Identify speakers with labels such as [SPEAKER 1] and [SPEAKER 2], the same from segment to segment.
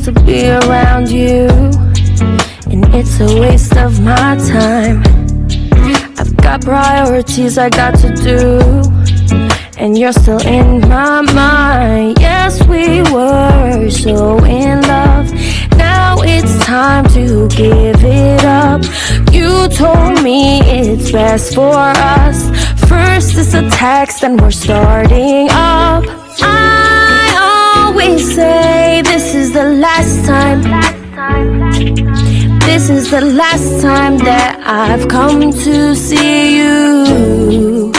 [SPEAKER 1] to be around you, and it's a waste of my time. I've got priorities I got to do, and you're still in my mind. Yes, we were so in love. Now it's time to give it up. You told me it's best for us. First it's a text and we're starting up. I always say this is the last time. This is the last time that I've come to see you.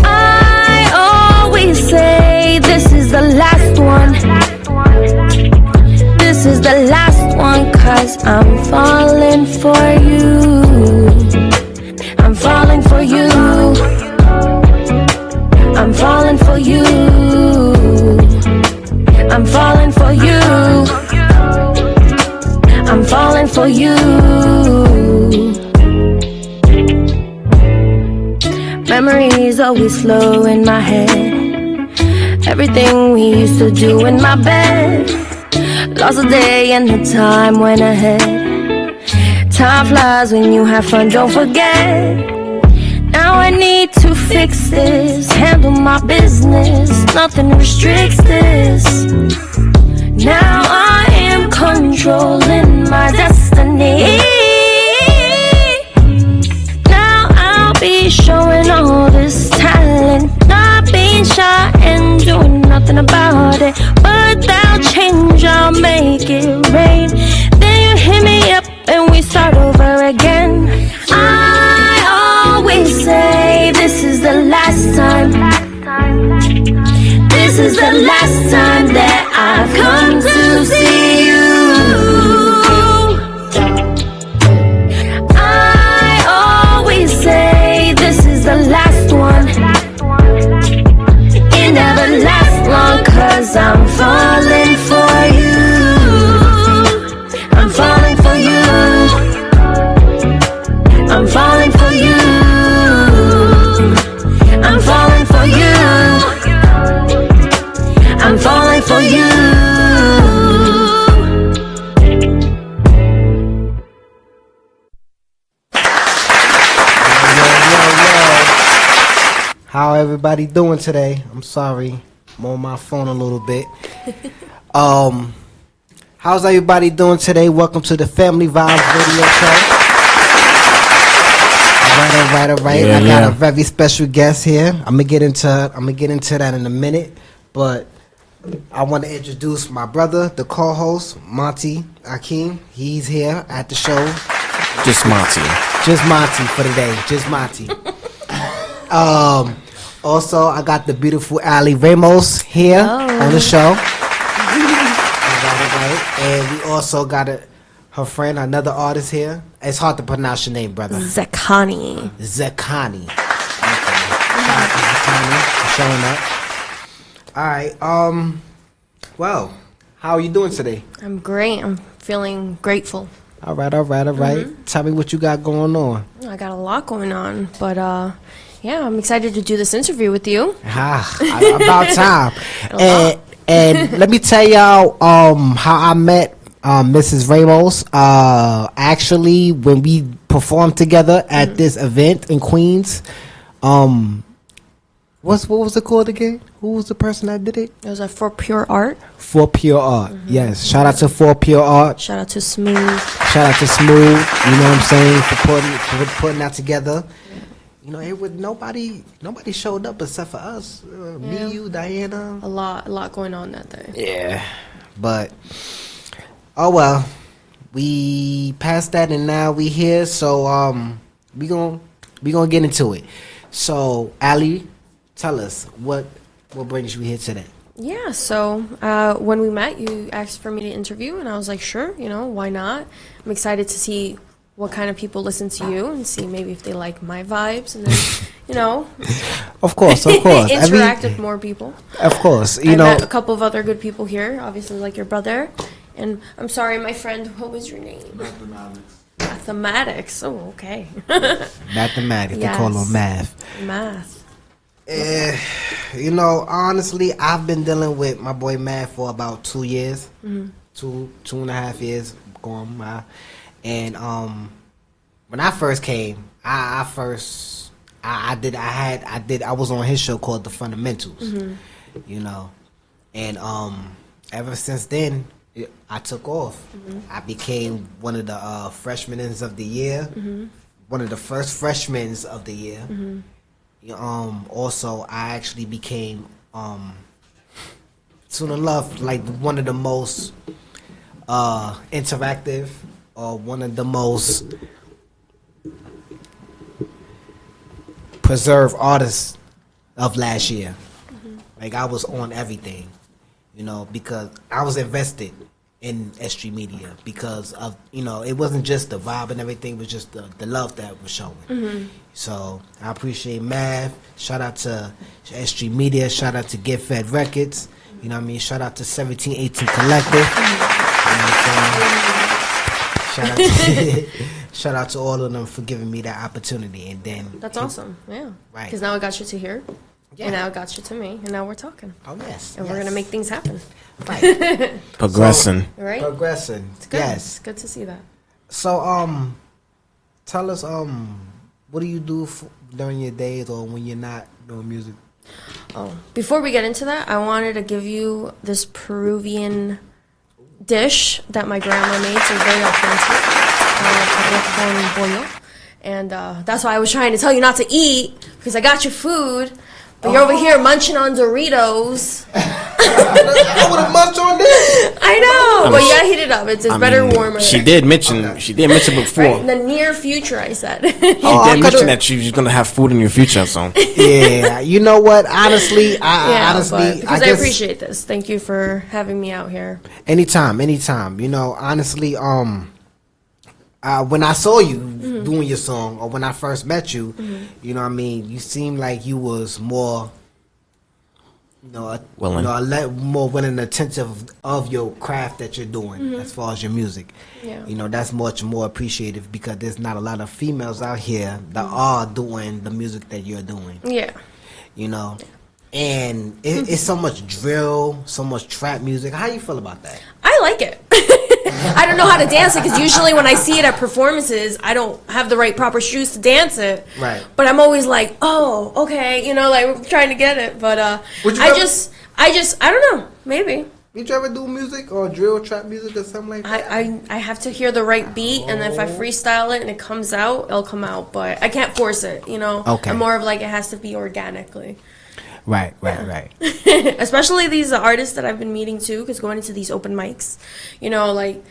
[SPEAKER 1] I always say this is the last one. This is the last one, 'cause I'm falling for you. I'm falling for you. I'm falling for you. I'm falling for you. I'm falling for you. Memories always flow in my head. Everything we used to do in my bed. Lost a day and the time went ahead. Time flies when you have fun, don't forget. Now I need to fix this, handle my business. Nothing restricts this. Now I am controlling my destiny. Now I'll be showing all this talent, not being shy and doing nothing about it. Without change, I'll make it rain. Then you hit me up and we start over again. I always say this is the last time. This is the last time that I've come to see you. I always say this is the last one. It never lasts long, 'cause I'm falling for you. I'm falling for you. I'm falling for you. I'm falling for you. I'm falling for you.
[SPEAKER 2] How everybody doing today? I'm sorry, I'm on my phone a little bit. How's everybody doing today? Welcome to the Family Vibes Radio Show. All right. I got a very special guest here. I'm gonna get into that in a minute, but I want to introduce my brother, the co-host, Monty Akeem. He's here at the show.
[SPEAKER 3] Just Monty.
[SPEAKER 2] Just Monty for the day. Just Monty. Also, I got the beautiful Ali Ramos here on the show. Right. And we also got her friend, another artist here. It's hard to pronounce your name, brother.
[SPEAKER 1] Zekani.
[SPEAKER 2] Okay. Shout out to Zekani for showing up. All right. Well, how are you doing today?
[SPEAKER 1] I'm great. I'm feeling grateful.
[SPEAKER 2] All right. Tell me what you got going on.
[SPEAKER 1] I got a lot going on, but yeah, I'm excited to do this interview with you.
[SPEAKER 2] About time. And let me tell y'all how I met Mrs. Ramos. Actually, when we performed together at this event in Queens, what was it called again? Who was the person that did it?
[SPEAKER 1] It was For Pure Art.
[SPEAKER 2] For Pure Art, yes. Shout out to For Pure Art.
[SPEAKER 1] Shout out to Smooth.
[SPEAKER 2] You know what I'm saying, for putting that together. You know, it was nobody showed up except for us. Me, you, Diana.
[SPEAKER 1] A lot going on that day.
[SPEAKER 2] Yeah, but oh well, we passed that and now we here. So we gonna get into it. So Ali, tell us what brings you here today.
[SPEAKER 1] Yeah, so when we met, you asked for me to interview, and I was like, sure, why not? I'm excited to see what kind of people listen to you and see maybe if they like my vibes, and then,
[SPEAKER 2] Of course.
[SPEAKER 1] interact with more people.
[SPEAKER 2] Of course,
[SPEAKER 1] I met a couple of other good people here, obviously like your brother, and I'm sorry, my friend, what was your name? Mathematics. Oh, okay.
[SPEAKER 2] Mathematics.
[SPEAKER 1] Yes.
[SPEAKER 2] They call them math. You know, honestly, I've been dealing with my boy Matt for about 2 years, 2.5 years going by, and when I first came, I was on his show called The Fundamentals, you know, and ever since then I took off. I became one of the freshmen of the year, one of the first freshmen of the year. Also, I actually became soon enough like one of the most interactive, or one of the most preserved artists of last year. Like, I was on everything, you know, because I was invested in SG Media because of, you know, it wasn't just the vibe and everything, it was just the love that was showing. So I appreciate Mav. Shout out to SG Media. Shout out to Get Fed Records. You know what I mean? Shout out to 1718 Collective. You know what I'm saying? Shout out to all of them for giving me that opportunity. And then
[SPEAKER 3] that's awesome. Yeah.
[SPEAKER 2] Right.
[SPEAKER 3] Because now I got you to here.
[SPEAKER 2] Yeah.
[SPEAKER 3] And now it got you to me, and now we're talking.
[SPEAKER 2] Oh, yes.
[SPEAKER 3] And we're going to make things happen.
[SPEAKER 2] Right.
[SPEAKER 4] Progressing.
[SPEAKER 3] Right?
[SPEAKER 2] Progressing.
[SPEAKER 3] It's good.
[SPEAKER 2] Yes.
[SPEAKER 3] It's good to see that.
[SPEAKER 2] So, tell us, what do you do during your days or when you're not doing music?
[SPEAKER 3] Oh, before we get into that, I wanted to give you this Peruvian dish that my grandma made. So it's very authentic. Arroz con pollo. And that's why I was trying to tell you not to eat, because I got your food. But you're over here munching on Doritos.
[SPEAKER 2] I would have munched on this.
[SPEAKER 3] I know, but you gotta heat it up. It's better warmer.
[SPEAKER 4] She did mention before.
[SPEAKER 3] Right, in the near future, I said.
[SPEAKER 4] She did mention that she was gonna have food in your future, so.
[SPEAKER 2] Yeah, you know what? Honestly,
[SPEAKER 3] because I
[SPEAKER 2] guess,
[SPEAKER 3] appreciate this. Thank you for having me out here.
[SPEAKER 2] Anytime. You know, honestly, when I saw you doing your song, or when I first met you, you know what I mean, you seemed like you was more,
[SPEAKER 4] willing.
[SPEAKER 2] More willing and attentive of your craft that you're doing as far as your music.
[SPEAKER 3] Yeah.
[SPEAKER 2] You know, that's much more appreciative because there's not a lot of females out here that are doing the music that you're doing.
[SPEAKER 3] Yeah.
[SPEAKER 2] You know, and it's so much drill, so much trap music. How you feel about that?
[SPEAKER 3] I like it. I don't know how to dance it because usually when I see it at performances, I don't have the right proper shoes to dance it.
[SPEAKER 2] Right.
[SPEAKER 3] But I'm always like, oh, okay, you know, like trying to get it. But I don't know, maybe.
[SPEAKER 2] Did you ever do music or drill trap music or something like that?
[SPEAKER 3] I have to hear the right beat, and if I freestyle it and it comes out, it'll come out. But I can't force it, you know.
[SPEAKER 2] Okay.
[SPEAKER 3] I'm more of like it has to be organically.
[SPEAKER 2] Right.
[SPEAKER 3] Especially these artists that I've been meeting too, because going into these open mics, you know, like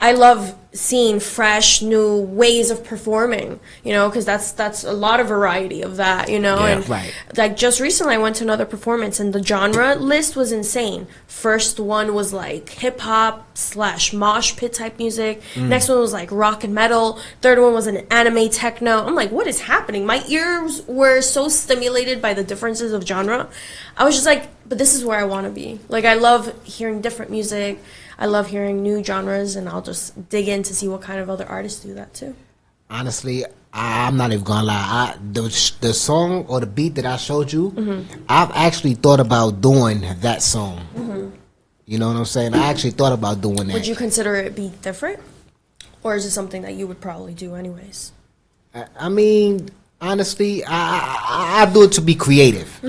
[SPEAKER 3] I love seeing fresh, new ways of performing, you know, because that's a lot of variety of that, you know.
[SPEAKER 4] Yeah,
[SPEAKER 3] and
[SPEAKER 2] right.
[SPEAKER 3] like just recently I went to another performance and the genre list was insane. First one was like hip hop / mosh pit type music. Next one was like rock and metal. Third one was an anime techno. I'm like, what is happening? My ears were so stimulated by the differences of genre. I was just like, but this is where I want to be. Like, I love hearing different music. I love hearing new genres, and I'll just dig in to see what kind of other artists do that too.
[SPEAKER 2] Honestly, I'm not even gonna lie. The song or the beat that I showed you, I've actually thought about doing that song. You know what I'm saying? I actually thought about doing that.
[SPEAKER 3] Would you consider it be different, or is it something that you would probably do anyways?
[SPEAKER 2] I mean, honestly, I do it to be creative.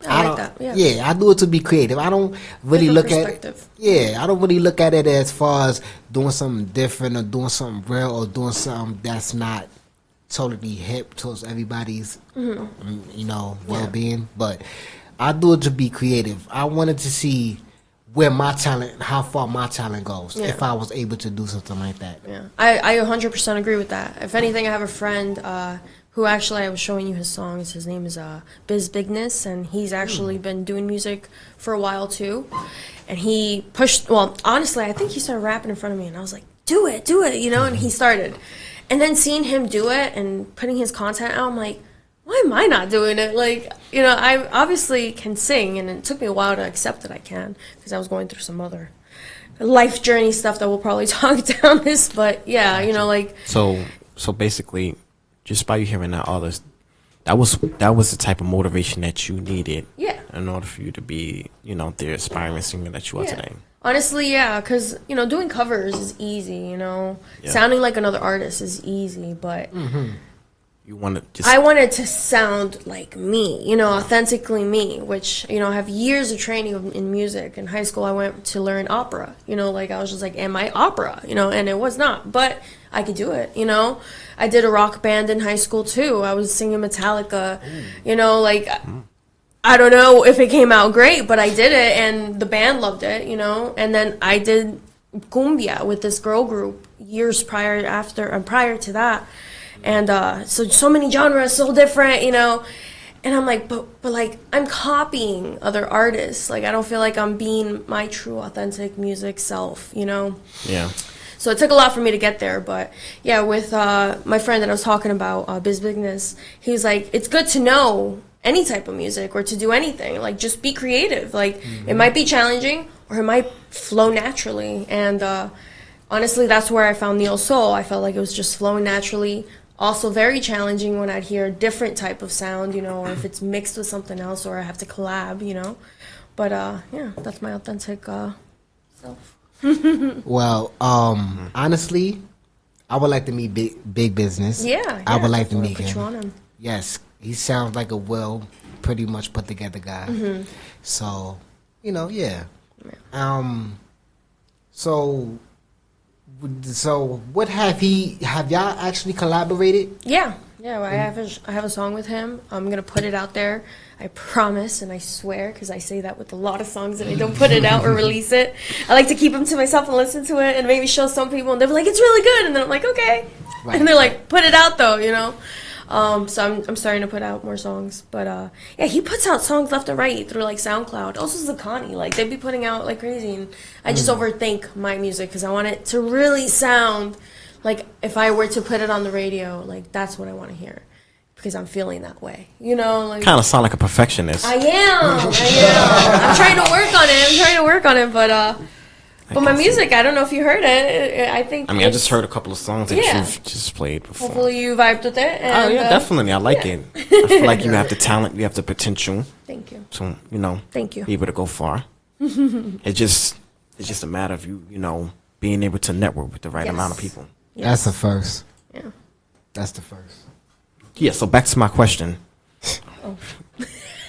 [SPEAKER 3] I like that. Yeah.
[SPEAKER 2] Yeah, I do it to be creative. I don't really look at
[SPEAKER 3] perspective.
[SPEAKER 2] I don't really look at it as far as doing something different or doing something real or doing something that's not totally hip towards everybody's you know, well-being. But I do it to be creative. I wanted to see where my talent, how far my talent goes, if I was able to do something like that.
[SPEAKER 3] Yeah, I 100% agree with that. If anything, I have a friend who actually, I was showing you his songs. His name is Biz Bigness, and he's actually been doing music for a while too. And he pushed, well, honestly, I think he started rapping in front of me, and I was like, do it, you know, and he started. And then seeing him do it and putting his content out, I'm like, why am I not doing it? Like, you know, I obviously can sing, and it took me a while to accept that I can, because I was going through some other life journey stuff that we'll probably talk down this, but yeah, you know, like.
[SPEAKER 4] So basically, just by you hearing that, all this that was the type of motivation that you needed.
[SPEAKER 3] Yeah.
[SPEAKER 4] In order for you to be, the aspiring singer that you are today.
[SPEAKER 3] Honestly, yeah, because, doing covers is easy,
[SPEAKER 4] Yeah.
[SPEAKER 3] Sounding like another artist is easy, but
[SPEAKER 4] You want to just...
[SPEAKER 3] I wanted to sound like me, authentically me, which, I have years of training in music. In high school, I went to learn opera, like, I was just like, am I opera, and it was not, but I could do it, I did a rock band in high school, too. I was singing Metallica, like... I don't know if it came out great, but I did it, and the band loved it, And then I did cumbia with this girl group years prior to that, and so many genres, so different, And I'm like, but like I'm copying other artists. Like I don't feel like I'm being my true, authentic music self,
[SPEAKER 4] Yeah.
[SPEAKER 3] So it took a lot for me to get there, but yeah, with my friend that I was talking about, Biz Bigness, he was like, it's good to know any type of music or to do anything, like just be creative. Like it might be challenging or it might flow naturally, and honestly that's where I found Neo Soul. I felt like it was just flowing naturally, also very challenging when I'd hear a different type of sound, or if it's mixed with something else or I have to collab, but yeah, that's my authentic self.
[SPEAKER 2] Well, honestly, I would like to meet Big Business.
[SPEAKER 3] Yeah,
[SPEAKER 2] I would like to
[SPEAKER 3] definitely
[SPEAKER 2] meet
[SPEAKER 3] put
[SPEAKER 2] him.
[SPEAKER 3] you on him.
[SPEAKER 2] Yes, he sounds like a pretty much put together guy. So, yeah. So what have y'all actually collaborated?
[SPEAKER 3] Yeah, well, I have a song with him. I'm gonna put it out there. I promise, and I swear, because I say that with a lot of songs, and I don't put it out or release it. I like to keep them to myself and listen to it, and maybe show some people, and they're like, "It's really good," and then I'm like, "Okay,"
[SPEAKER 2] Right.
[SPEAKER 3] and they're like, "Put it out, though," So I'm starting to put out more songs, but yeah, he puts out songs left and right through like SoundCloud. Also Zakani, like they be putting out like crazy, and I just overthink my music because I want it to really sound like if I were to put it on the radio, like that's what I want to hear because I'm feeling that way, like
[SPEAKER 4] Kind of sound like a perfectionist.
[SPEAKER 3] I am. I'm trying to work on it, but my music, I don't know if you heard it. I think.
[SPEAKER 4] I just heard a couple of songs that you've just played before.
[SPEAKER 3] Hopefully you vibed with it. And,
[SPEAKER 4] Oh yeah, definitely. I like it. I feel like you have the talent, you have the potential.
[SPEAKER 3] Thank you.
[SPEAKER 4] To
[SPEAKER 3] Thank you.
[SPEAKER 4] be able to go far. It's just a matter of you being able to network with the right amount of people.
[SPEAKER 3] Yes.
[SPEAKER 2] That's the first.
[SPEAKER 3] Yeah.
[SPEAKER 2] That's the first.
[SPEAKER 4] Yeah. So back to my question.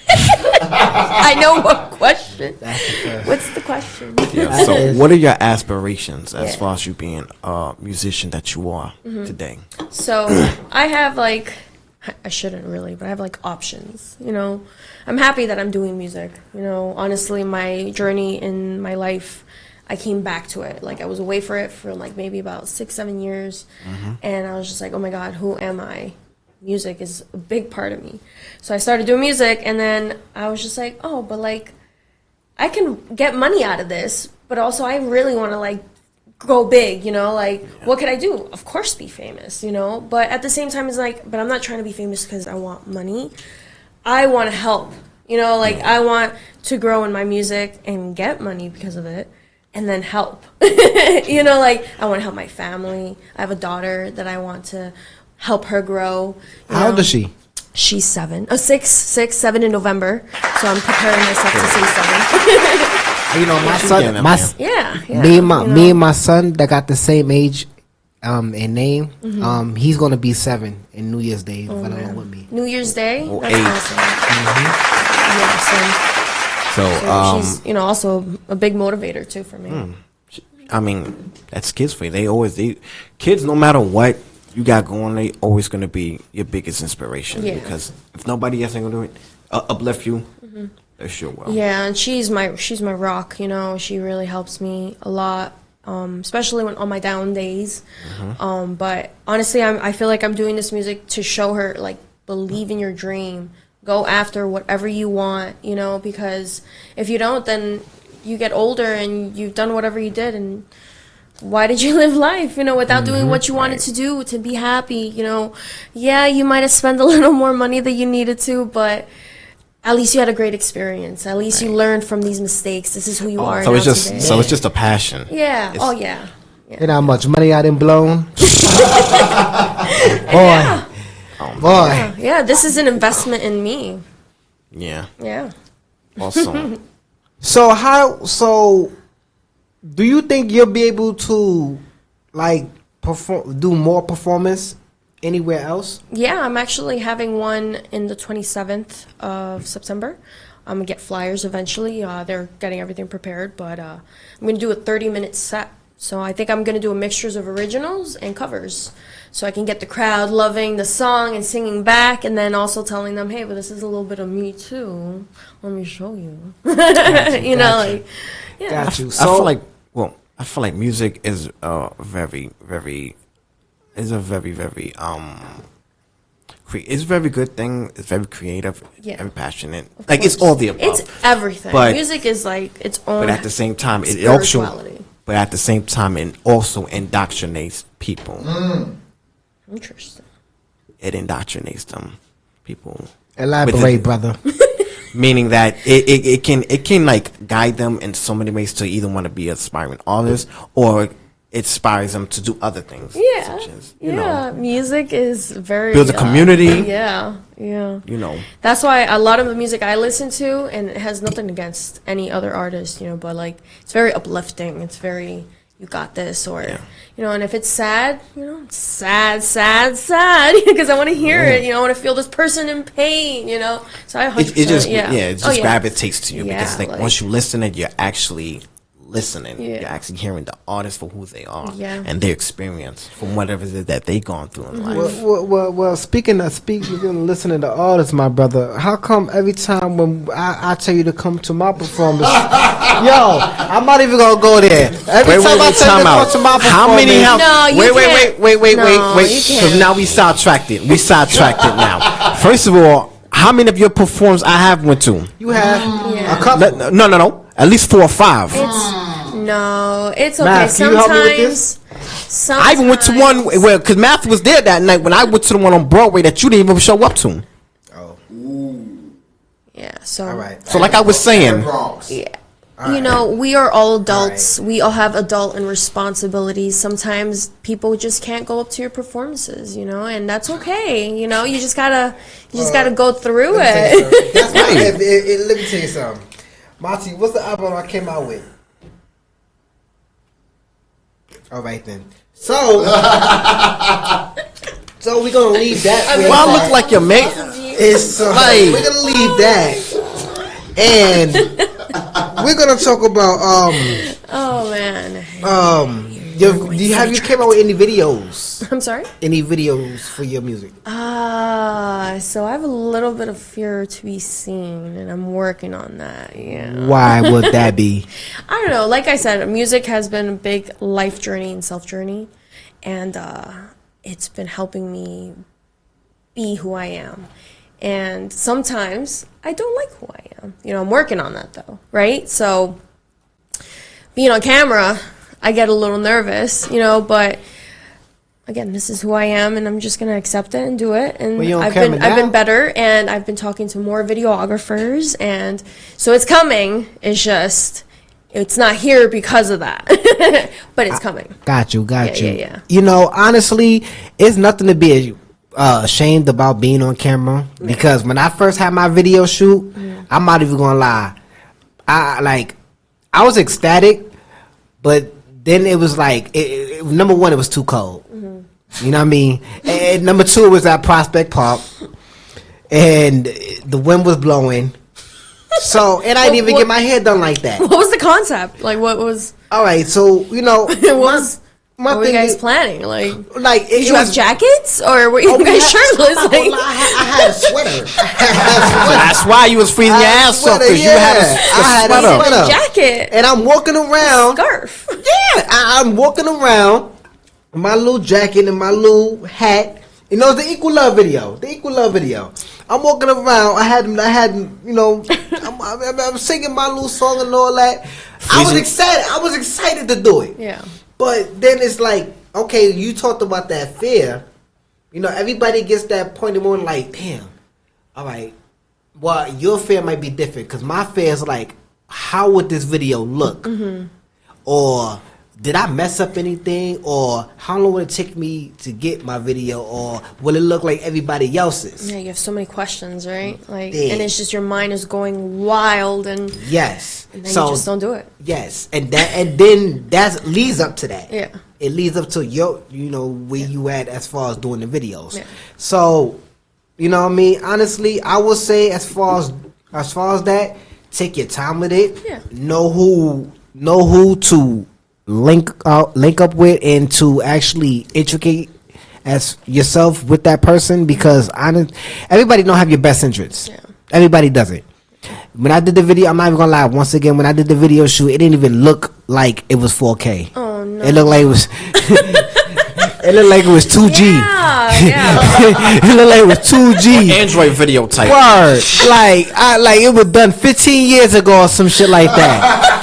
[SPEAKER 3] I know what question.
[SPEAKER 2] That's the first.
[SPEAKER 3] What's the question?
[SPEAKER 4] Yeah. So what are your aspirations as
[SPEAKER 3] Yeah.
[SPEAKER 4] far as you being a musician that you are today?
[SPEAKER 3] So I have like, I shouldn't really, but I have like options, I'm happy that I'm doing music, honestly, my journey in my life, I came back to it. Like I was away for it for like maybe about 6-7 years. And I was just like, oh my God, who am I? Music is a big part of me. So I started doing music, and then I was just like, oh, but like I can get money out of this, but also I really want to like go big, what could I do? Of course be famous, but at the same time it's like, but I'm not trying to be famous because I want money. I want to help, I want to grow in my music and get money because of it and then help. I want to help my family. I have a daughter that I want to help her grow.
[SPEAKER 2] How old is she?
[SPEAKER 3] She's 7 in November, so I'm preparing myself to say 7.
[SPEAKER 2] My son,
[SPEAKER 3] Yeah.
[SPEAKER 2] me and my son that got the same age, and name. He's gonna be 7 in New Year's Day. Along with me.
[SPEAKER 3] New Year's Day.
[SPEAKER 4] Oh,
[SPEAKER 3] That's
[SPEAKER 4] 8.
[SPEAKER 3] awesome.
[SPEAKER 4] So
[SPEAKER 3] she's also a big motivator too for me.
[SPEAKER 4] That's kids for you. Kids, no matter what you got going, they always gonna be your biggest inspiration.
[SPEAKER 3] Yeah.
[SPEAKER 4] Because if nobody else ain't gonna do it, uplift you, they sure will.
[SPEAKER 3] Yeah, and she's my rock. She really helps me a lot, especially when on my down days. But honestly, I feel like I'm doing this music to show her like believe in your dream, go after whatever you want. Because if you don't, then you get older and you've done whatever you did, and why did you live life, without doing what you wanted to do to be happy, Yeah, you might have spent a little more money than you needed to, but at least you had a great experience. At least you learned from these mistakes. This is who you are
[SPEAKER 4] So
[SPEAKER 3] now
[SPEAKER 4] it's just
[SPEAKER 3] today.
[SPEAKER 4] so it's just a passion.
[SPEAKER 3] Yeah.
[SPEAKER 4] It's-
[SPEAKER 3] Yeah.
[SPEAKER 2] You know how much money I done blown? Boy.
[SPEAKER 3] Yeah. Yeah, this is an investment in me.
[SPEAKER 4] Yeah.
[SPEAKER 3] Yeah.
[SPEAKER 4] Also,
[SPEAKER 2] So do you think you'll be able to like do more performance anywhere else?
[SPEAKER 3] Yeah, I'm actually having one in the 27th of September. I'm gonna get flyers eventually. They're getting everything prepared, but I'm gonna do a 30-minute set. So I think I'm gonna do a mixtures of originals and covers, so I can get the crowd loving the song and singing back, and then also telling them, hey, but this is a little bit of me too. Let me show you. You know, like, yeah.
[SPEAKER 2] Got you.
[SPEAKER 4] I feel like music is very it's a very it's a very good thing. It's very creative,
[SPEAKER 3] Yeah.
[SPEAKER 4] very passionate.
[SPEAKER 3] Of
[SPEAKER 4] Like it's
[SPEAKER 3] course.
[SPEAKER 4] all the above.
[SPEAKER 3] It's everything.
[SPEAKER 4] But-
[SPEAKER 3] Music is like its own.
[SPEAKER 4] but at the same time, it also
[SPEAKER 3] spirituality.
[SPEAKER 4] indoctrinates people.
[SPEAKER 3] Interesting.
[SPEAKER 4] It indoctrinates them, people.
[SPEAKER 2] Elaborate, brother.
[SPEAKER 4] Meaning that it can like guide them in so many ways to either want to be an aspiring artist or it inspires them to do other things.
[SPEAKER 3] Yeah.
[SPEAKER 4] Such as, you know,
[SPEAKER 3] Yeah. Music is very
[SPEAKER 4] build a community.
[SPEAKER 3] Yeah. Yeah.
[SPEAKER 4] You know.
[SPEAKER 3] That's why a lot of the music I listen to, and it has nothing against any other artist, you know, but like it's very uplifting. It's very, you got this, or you know, and if it's sad, you know, it's sad, because I want to hear it. You know, I want to feel this person in pain. You know, so I 100%,
[SPEAKER 4] It just
[SPEAKER 3] yeah,
[SPEAKER 4] it just gravitates to you
[SPEAKER 3] Yeah,
[SPEAKER 4] because like once you listen it, you're actually listening.
[SPEAKER 3] Yeah.
[SPEAKER 4] You're actually hearing the artist for who they are
[SPEAKER 3] Yeah.
[SPEAKER 4] and their experience from whatever it is that they gone through in life.
[SPEAKER 2] Well, speaking of listening to artists, my brother, how come every time when I tell you to come to my performance, yo, I'm not even gonna go there. Every time I tell you to come to my performance,
[SPEAKER 4] How many?
[SPEAKER 3] No, you can't. No, you
[SPEAKER 4] So
[SPEAKER 3] can't.
[SPEAKER 4] now we sidetracked it. now. First of all, how many of your performances I have went to?
[SPEAKER 2] you have
[SPEAKER 3] Yeah.
[SPEAKER 2] a couple.
[SPEAKER 4] No. At least 4 or 5.
[SPEAKER 3] It's okay.
[SPEAKER 2] Math, can you help me with this?
[SPEAKER 3] Sometimes.
[SPEAKER 4] I even went to one where, because Math was there that night when I went to the one on Broadway that you didn't even show up to.
[SPEAKER 2] Oh,
[SPEAKER 3] Yeah. So.
[SPEAKER 2] all right.
[SPEAKER 4] So, like I was saying,
[SPEAKER 3] Yeah. You know, we are all adults. We all have adult and responsibilities. Sometimes people just can't go up to your performances, you know, and that's okay. You know, you just gotta go through it.
[SPEAKER 2] That's why. Let me tell you something. Monty, what's the album I came out with? All right then. So we're gonna leave that.
[SPEAKER 4] well, I look like your mate.
[SPEAKER 2] It's
[SPEAKER 4] Like-
[SPEAKER 2] we're gonna leave that, and we're gonna talk about
[SPEAKER 3] Oh man.
[SPEAKER 2] have you came out with any videos?
[SPEAKER 3] I'm sorry.
[SPEAKER 2] Any videos for your music?
[SPEAKER 3] So I have a little bit of fear to be seen, and I'm working on that. Yeah.
[SPEAKER 2] Why would that be?
[SPEAKER 3] I don't know. Like I said, music has been a big life journey and self journey, and it's been helping me be who I am. And sometimes I don't like who I am. You know, I'm working on that though, right? So being on camera, I get a little nervous, you know, but again, this is who I am, and I'm just gonna accept it and do it. And
[SPEAKER 2] Well, you're on
[SPEAKER 3] I've
[SPEAKER 2] camera
[SPEAKER 3] been
[SPEAKER 2] now?
[SPEAKER 3] better, and I've been talking to more videographers, and so it's coming. It's just it's not here because of that, but it's coming.
[SPEAKER 2] Got you.
[SPEAKER 3] Yeah.
[SPEAKER 2] You know, honestly, it's nothing to be ashamed about being on camera, because when I first had my video shoot, I'm not even gonna lie, I was ecstatic, but then it was like number one, it was too cold. You know what I mean? And number two, it was at Prospect Park, and the wind was blowing. So, and I didn't even get my hair done like that.
[SPEAKER 3] What was the concept? Like, what was?
[SPEAKER 2] All right, so you know,
[SPEAKER 3] What was?
[SPEAKER 2] my
[SPEAKER 3] What were you
[SPEAKER 2] thing
[SPEAKER 3] guys
[SPEAKER 2] is,
[SPEAKER 3] planning? Like,
[SPEAKER 2] like,
[SPEAKER 3] did you have jackets, or were you
[SPEAKER 2] Oh, we
[SPEAKER 3] guys
[SPEAKER 2] had-
[SPEAKER 3] shirtless?
[SPEAKER 2] Hold
[SPEAKER 3] Like,
[SPEAKER 2] on, I had a sweater.
[SPEAKER 4] That's why you was freezing your ass off, because you had a sweater.
[SPEAKER 3] a jacket,
[SPEAKER 2] And I'm walking around.
[SPEAKER 3] scarf.
[SPEAKER 2] Yeah, I'm walking around with my little jacket and my little hat. You know, the Equal Love video. I'm walking around. I had, you know, I'm singing my little song and all that. I was excited to do it.
[SPEAKER 3] Yeah.
[SPEAKER 2] But then it's like, okay, you talked about that fear. You know, everybody gets that point of more like, damn, all right, well, your fear might be different, because my fear is like, how would this video look? Or did I mess up anything, or how long will it take me to get my video, or will it look like everybody else's?
[SPEAKER 3] Yeah, you have so many questions, right? Like,
[SPEAKER 2] Yeah.
[SPEAKER 3] and it's just your mind is going wild, and
[SPEAKER 2] Yes.
[SPEAKER 3] then you just don't do it.
[SPEAKER 2] Yes, and then that leads up to that.
[SPEAKER 3] Yeah.
[SPEAKER 2] It leads up to where you at as far as doing the videos.
[SPEAKER 3] Yeah.
[SPEAKER 2] So, you know what I mean? Honestly, I would say as far as that, take your time with it.
[SPEAKER 3] Yeah.
[SPEAKER 2] Know who to link up with, and to actually intricate as yourself with that person, because everybody don't have your best interests.
[SPEAKER 3] Yeah.
[SPEAKER 2] Everybody doesn't. When I did the video, I'm not even gonna lie. Once again, when I did the video shoot, it didn't even look like it was 4K.
[SPEAKER 3] Oh no!
[SPEAKER 2] It looked like it was. It looked like it was 2G.
[SPEAKER 3] Yeah.
[SPEAKER 2] It looked like it was 2G.
[SPEAKER 4] Android video type.
[SPEAKER 2] Word. Like it was done 15 years ago or some shit like that.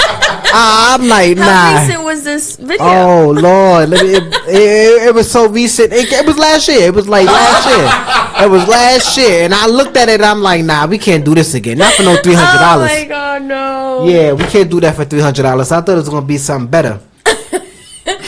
[SPEAKER 2] I'm like, nah.
[SPEAKER 3] How recent was this video?
[SPEAKER 2] Oh Lord, it was so recent. It was last year. It was like last year. It was last year, and I looked at it. And I'm like, nah, we can't do this again. Not for no $300.
[SPEAKER 3] Oh my God, no.
[SPEAKER 2] Yeah, we can't do that for $300. I thought it was gonna be something better.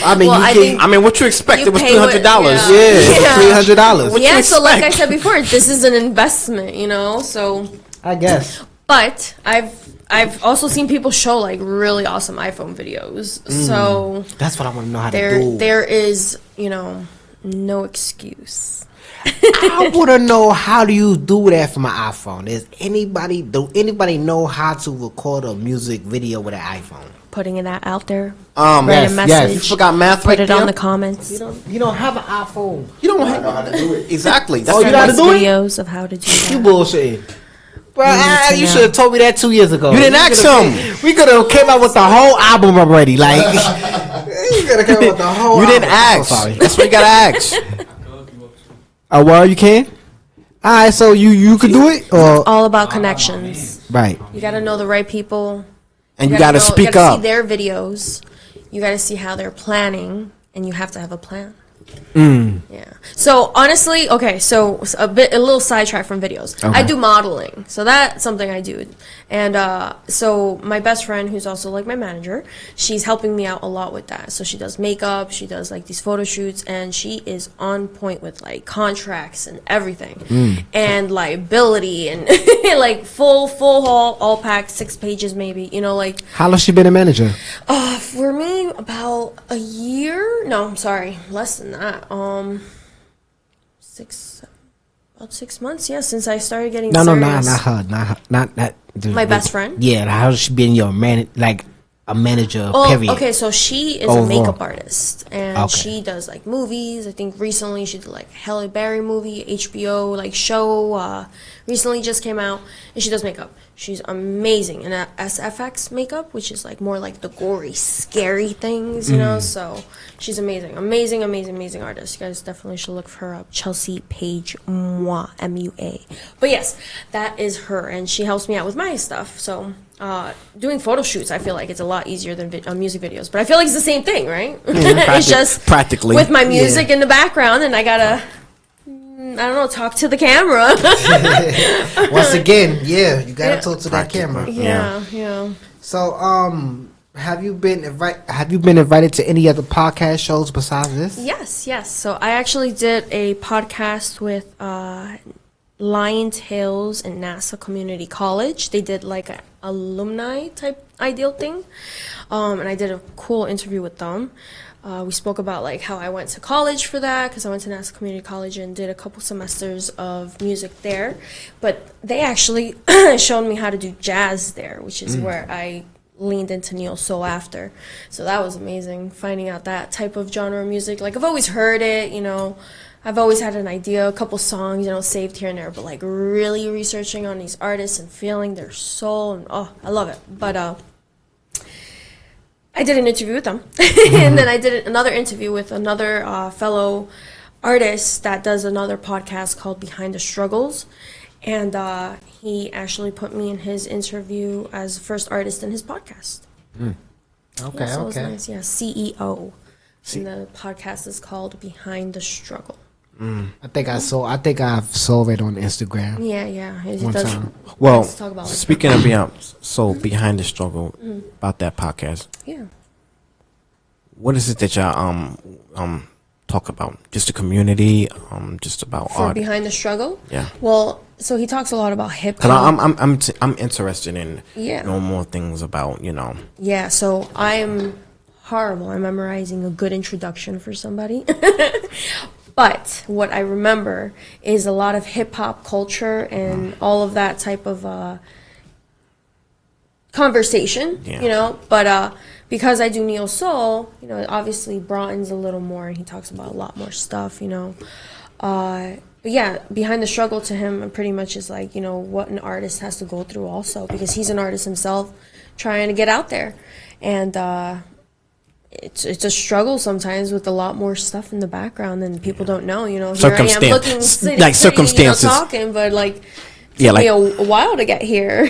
[SPEAKER 2] I mean,
[SPEAKER 3] Well, I think-
[SPEAKER 4] I mean, what you expect?
[SPEAKER 3] You
[SPEAKER 4] It was
[SPEAKER 3] pay what-
[SPEAKER 4] $300.
[SPEAKER 2] yeah, $300.
[SPEAKER 3] Yeah,
[SPEAKER 4] you
[SPEAKER 3] so like I
[SPEAKER 4] expect?
[SPEAKER 3] said before, this is an investment, you know. So,
[SPEAKER 2] I guess.
[SPEAKER 3] but I've also seen people show like really awesome iPhone videos. So
[SPEAKER 2] That's what I want to know how to do.
[SPEAKER 3] there is, you know, no excuse.
[SPEAKER 2] I want to know, how do you do that for my iPhone? Do anybody know how to record a music video with an iPhone?
[SPEAKER 3] Putting it out there, write
[SPEAKER 2] yes,
[SPEAKER 3] a
[SPEAKER 2] yes.
[SPEAKER 3] message,
[SPEAKER 4] You forgot math
[SPEAKER 3] put
[SPEAKER 4] right
[SPEAKER 3] it
[SPEAKER 4] there?
[SPEAKER 3] on the comments.
[SPEAKER 2] You don't have an iPhone.
[SPEAKER 4] You don't know how to do it. Exactly. That's
[SPEAKER 2] Oh, you know how to
[SPEAKER 3] Send us
[SPEAKER 2] do it?
[SPEAKER 3] videos of how to do
[SPEAKER 2] You
[SPEAKER 3] that.
[SPEAKER 2] bullshitting. Bro,
[SPEAKER 3] need to
[SPEAKER 2] you
[SPEAKER 3] know.
[SPEAKER 2] should have told me that 2 years ago.
[SPEAKER 4] You didn't
[SPEAKER 2] We
[SPEAKER 4] ask
[SPEAKER 2] could've-
[SPEAKER 4] him.
[SPEAKER 2] We could have came out with the whole album already. Like, you could have came out with the whole
[SPEAKER 4] You didn't
[SPEAKER 2] album.
[SPEAKER 4] ask.
[SPEAKER 2] Oh, sorry.
[SPEAKER 4] That's what you gotta ask.
[SPEAKER 2] Oh, well, you can? All right, so you could do it? Or
[SPEAKER 3] All about connections.
[SPEAKER 2] right.
[SPEAKER 3] You got to know the right people.
[SPEAKER 4] And you gotta speak
[SPEAKER 3] You gotta
[SPEAKER 4] up.
[SPEAKER 3] see their videos. You got to see how they're planning, and you have to have a plan. Yeah. So honestly, okay. So a little sidetrack from videos.
[SPEAKER 2] Okay.
[SPEAKER 3] I do modeling, so that's something I do. And so my best friend, who's also like my manager, she's helping me out a lot with that. So she does makeup, she does like these photo shoots, and she is on point with like contracts and everything, and liability and like full haul, all packed, 6 pages maybe. You know, like
[SPEAKER 2] How long she been a manager?
[SPEAKER 3] for me, about a year. No, I'm sorry, less than that. About 6 months. Yeah, since I started getting
[SPEAKER 2] No,
[SPEAKER 3] serious.
[SPEAKER 2] not her. Not that.
[SPEAKER 3] My best friend?
[SPEAKER 2] Yeah, how she been your a manager,
[SPEAKER 3] Oh,
[SPEAKER 2] period.
[SPEAKER 3] okay. So she is a
[SPEAKER 2] Overall.
[SPEAKER 3] makeup artist, and
[SPEAKER 2] Okay.
[SPEAKER 3] she does like movies. I think recently she did like Halle Berry movie, HBO like show. Recently just came out, and she does makeup. She's amazing in SFX makeup, which is like more like the gory, scary things, you know. So she's amazing, amazing artist. You guys definitely should look for her up. Chelsea Page Mua, MUA. But yes, that is her, and she helps me out with my stuff. So doing photo shoots, I feel like it's a lot easier than music videos. But I feel like it's the same thing, right? It's just
[SPEAKER 4] practically.
[SPEAKER 3] with my music in the background, and I gotta. I don't know, talk to the camera.
[SPEAKER 2] Once again, yeah, you gotta talk to that camera.
[SPEAKER 3] yeah.
[SPEAKER 2] So, have you been invited to any other podcast shows besides this?
[SPEAKER 3] Yes. So I actually did a podcast with Lion Tales and NASA Community College. They did like an alumni type ideal thing, and I did a cool interview with them. We spoke about like how I went to college for that, because I went to NASA Community College and did a couple semesters of music there. But they actually showed me how to do jazz there, which is where I leaned into neo soul after. So that was amazing, finding out that type of genre of music. Like I've always heard it, you know. I've always had an idea, a couple songs, you know, saved here and there, but like really researching on these artists and feeling their soul, and oh, I love it. But I did an interview with them, and then I did another interview with another fellow artist that does another podcast called Behind the Struggles, and he actually put me in his interview as the first artist in his podcast.
[SPEAKER 2] Okay,
[SPEAKER 3] Yeah, so it was
[SPEAKER 2] okay.
[SPEAKER 3] nice. Yeah, CEO. And the podcast is called Behind the Struggle.
[SPEAKER 2] I think I saw it on Instagram.
[SPEAKER 3] Yeah. It
[SPEAKER 2] One
[SPEAKER 3] does-
[SPEAKER 2] time.
[SPEAKER 4] Well,
[SPEAKER 3] Let's talk about, like,
[SPEAKER 4] speaking of behind the struggle about that podcast,
[SPEAKER 3] Yeah.
[SPEAKER 4] what is it that y'all talk about? Just the community, just about
[SPEAKER 3] For
[SPEAKER 4] art.
[SPEAKER 3] Behind the Struggle?
[SPEAKER 4] Yeah.
[SPEAKER 3] Well, so he talks a lot about hip
[SPEAKER 4] Cause
[SPEAKER 3] hop.
[SPEAKER 4] I'm interested in knowing more things about
[SPEAKER 3] Yeah, so I am horrible at memorizing a good introduction for somebody. But what I remember is a lot of hip hop culture and all of that type of conversation, But because I do neo soul, obviously broadens a little more, and he talks about a lot more stuff, But yeah, Behind the Struggle to him pretty much is like, what an artist has to go through also, because he's an artist himself trying to get out there. And it's a struggle sometimes with a lot more stuff in the background than people don't know, Here I am looking
[SPEAKER 4] circumstances,
[SPEAKER 3] talking, but like
[SPEAKER 4] yeah,
[SPEAKER 3] took me a while to get here,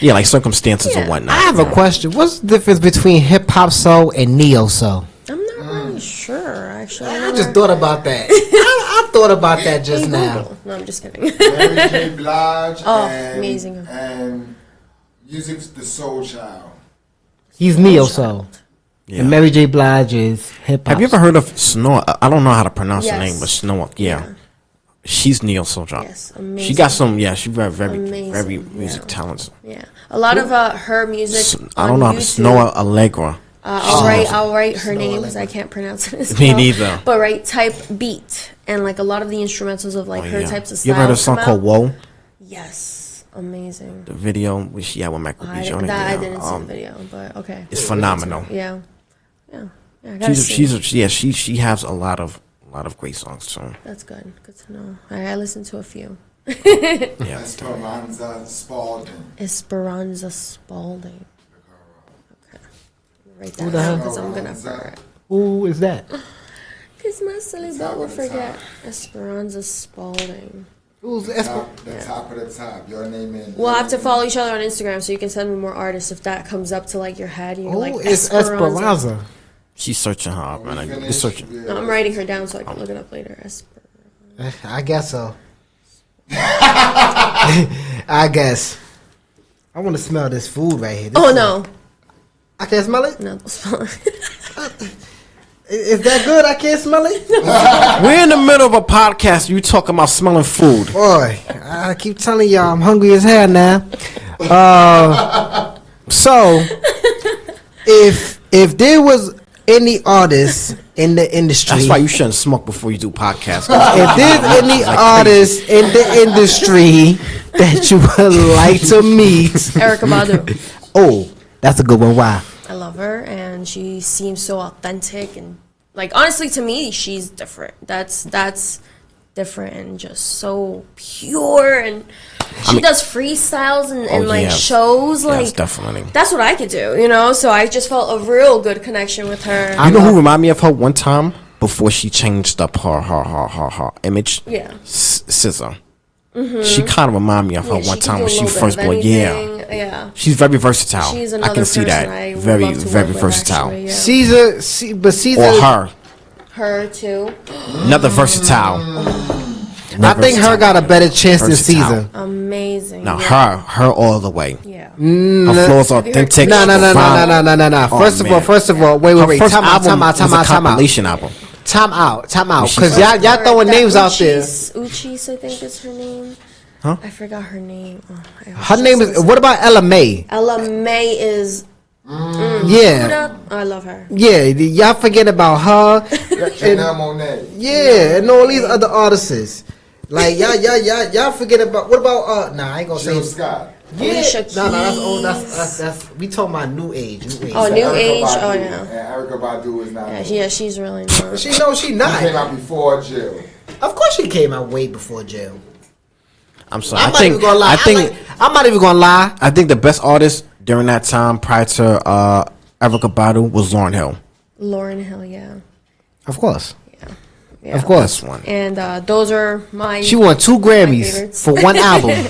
[SPEAKER 4] Yeah, like circumstances and whatnot.
[SPEAKER 2] I have a question. What's the difference between hip hop soul and neo soul?
[SPEAKER 3] I'm not really sure, actually.
[SPEAKER 2] I just thought about that. I thought about that just now.
[SPEAKER 3] No, I'm just kidding.
[SPEAKER 5] Mary J. Blige
[SPEAKER 3] amazing.
[SPEAKER 5] And Music's the Soul Child.
[SPEAKER 2] He's neo soul.
[SPEAKER 4] Yeah.
[SPEAKER 2] And Mary J. Blige is hip hop.
[SPEAKER 4] Have you ever heard of Snow? I don't know how to pronounce her name,
[SPEAKER 3] Yes.
[SPEAKER 4] but Snow. Yeah. She's neo soul child.
[SPEAKER 3] Yes, amazing.
[SPEAKER 4] She got some. Yeah, she's very
[SPEAKER 3] Amazing,
[SPEAKER 4] music talented.
[SPEAKER 3] Yeah, a lot of her music.
[SPEAKER 4] I don't know how to Snow Allegra.
[SPEAKER 3] I'll write her name because I can't pronounce it as
[SPEAKER 4] Me
[SPEAKER 3] well.
[SPEAKER 4] neither.
[SPEAKER 3] But type beat and like a lot of the instrumentals of like her types of styles.
[SPEAKER 4] You ever heard a song
[SPEAKER 3] come
[SPEAKER 4] called
[SPEAKER 3] out.
[SPEAKER 4] "Whoa"?
[SPEAKER 3] Yes, amazing.
[SPEAKER 4] The video which she had with Michael B. Jordan.
[SPEAKER 3] I didn't see the video, but okay.
[SPEAKER 4] It's phenomenal.
[SPEAKER 3] Yeah. I gotta see.
[SPEAKER 4] She has a lot of great songs too.
[SPEAKER 3] That's good. Good to know. I listened to a few.
[SPEAKER 4] Yeah.
[SPEAKER 5] Esperanza Spalding.
[SPEAKER 3] Esperanza Spalding. Okay. Write
[SPEAKER 2] Who
[SPEAKER 3] that
[SPEAKER 2] the
[SPEAKER 3] down
[SPEAKER 2] hell?
[SPEAKER 3] because I'm gonna forget.
[SPEAKER 2] Who is that?
[SPEAKER 3] Because my silly butt will forget. Esperanza Spalding.
[SPEAKER 2] Who's
[SPEAKER 5] The top of the top. Your name in.
[SPEAKER 3] We'll have to follow each other on Instagram so you can send me more artists if that comes up to like your head. You're
[SPEAKER 2] Who
[SPEAKER 3] like
[SPEAKER 2] is Esperanza?
[SPEAKER 4] She's searching hard, man. I'm searching.
[SPEAKER 3] No, I'm writing her down so I can look it up later.
[SPEAKER 2] I guess so. I guess. I want to smell this food right here.
[SPEAKER 3] No.
[SPEAKER 2] I can't smell it?
[SPEAKER 3] No, don't smell it.
[SPEAKER 2] Is that good? I can't smell it?
[SPEAKER 4] We're in the middle of a podcast. You talking about smelling food?
[SPEAKER 2] Boy, I keep telling y'all I'm hungry as hell now. So, if there was any artist in the industry,
[SPEAKER 4] That's why you shouldn't smoke before you do podcasts.
[SPEAKER 2] if there's any artist in the industry that you would like to meet,
[SPEAKER 3] Erykah Badu.
[SPEAKER 2] oh, that's a good one. Why?
[SPEAKER 3] I love her, and she seems so authentic, and like honestly, to me, she's different. That's different and just so pure, and she does freestyles and like shows. Like
[SPEAKER 4] definitely.
[SPEAKER 3] That's what I could do, So I just felt a real good connection with her.
[SPEAKER 4] You know who remind me of her one time before she changed up her image?
[SPEAKER 3] Yeah.
[SPEAKER 4] SZA. She kind of remind me of her one time when she first born.
[SPEAKER 3] Yeah.
[SPEAKER 4] She's very versatile.
[SPEAKER 3] She's
[SPEAKER 4] I
[SPEAKER 3] another
[SPEAKER 4] can see
[SPEAKER 3] person
[SPEAKER 4] that.
[SPEAKER 3] I would
[SPEAKER 4] Very,
[SPEAKER 3] love to
[SPEAKER 4] very
[SPEAKER 3] work with,
[SPEAKER 4] versatile.
[SPEAKER 3] actually, yeah.
[SPEAKER 2] Caesar,
[SPEAKER 4] Or her.
[SPEAKER 3] Her too.
[SPEAKER 4] Another versatile.
[SPEAKER 2] I think her got a better chance than
[SPEAKER 4] Versatile.
[SPEAKER 2] Caesar.
[SPEAKER 3] Amazing.
[SPEAKER 4] No,
[SPEAKER 3] yeah.
[SPEAKER 4] her all the way.
[SPEAKER 3] Yeah.
[SPEAKER 4] Her flow's authentic.
[SPEAKER 2] No.
[SPEAKER 4] Oh,
[SPEAKER 2] First of all, wait.
[SPEAKER 4] Her first
[SPEAKER 2] Time out.
[SPEAKER 4] album was a compilation album.
[SPEAKER 2] Time out.
[SPEAKER 4] She
[SPEAKER 2] Because
[SPEAKER 4] first-
[SPEAKER 2] y'all throwing names out there.
[SPEAKER 3] Uchis, I think is her name.
[SPEAKER 4] Huh?
[SPEAKER 3] I forgot her name.
[SPEAKER 2] Her name is. What about Ella May?
[SPEAKER 3] Ella May is.
[SPEAKER 2] Yeah.
[SPEAKER 3] I love her.
[SPEAKER 2] Yeah, y'all forget about her.
[SPEAKER 5] Janelle Monáe.
[SPEAKER 2] Yeah, and all these other artists. Like y'all forget about what about I ain't gonna say
[SPEAKER 5] Jill Scott.
[SPEAKER 2] yeah.
[SPEAKER 3] Alicia
[SPEAKER 2] No, that's old.
[SPEAKER 3] Keys.
[SPEAKER 2] That's we talking about new age.
[SPEAKER 3] Oh, new
[SPEAKER 5] Erykah
[SPEAKER 3] age.
[SPEAKER 5] Badu.
[SPEAKER 3] Oh yeah.
[SPEAKER 5] And Erykah Badu is not.
[SPEAKER 3] Yeah, she's really not.
[SPEAKER 2] She knows she
[SPEAKER 5] She came
[SPEAKER 2] not.
[SPEAKER 5] out before Jill.
[SPEAKER 2] Of course, she came out way before jail.
[SPEAKER 4] I'm sorry.
[SPEAKER 2] I'm not even gonna lie. I'm not even gonna lie.
[SPEAKER 4] I think the best artist during that time prior to Erykah Badu was Lauryn Hill.
[SPEAKER 3] Lauryn Hill, yeah.
[SPEAKER 2] Of course,
[SPEAKER 3] Yeah.
[SPEAKER 2] of course.
[SPEAKER 4] One.
[SPEAKER 3] And those are my.
[SPEAKER 2] She won 2 Grammys
[SPEAKER 3] favorites.
[SPEAKER 2] for one album.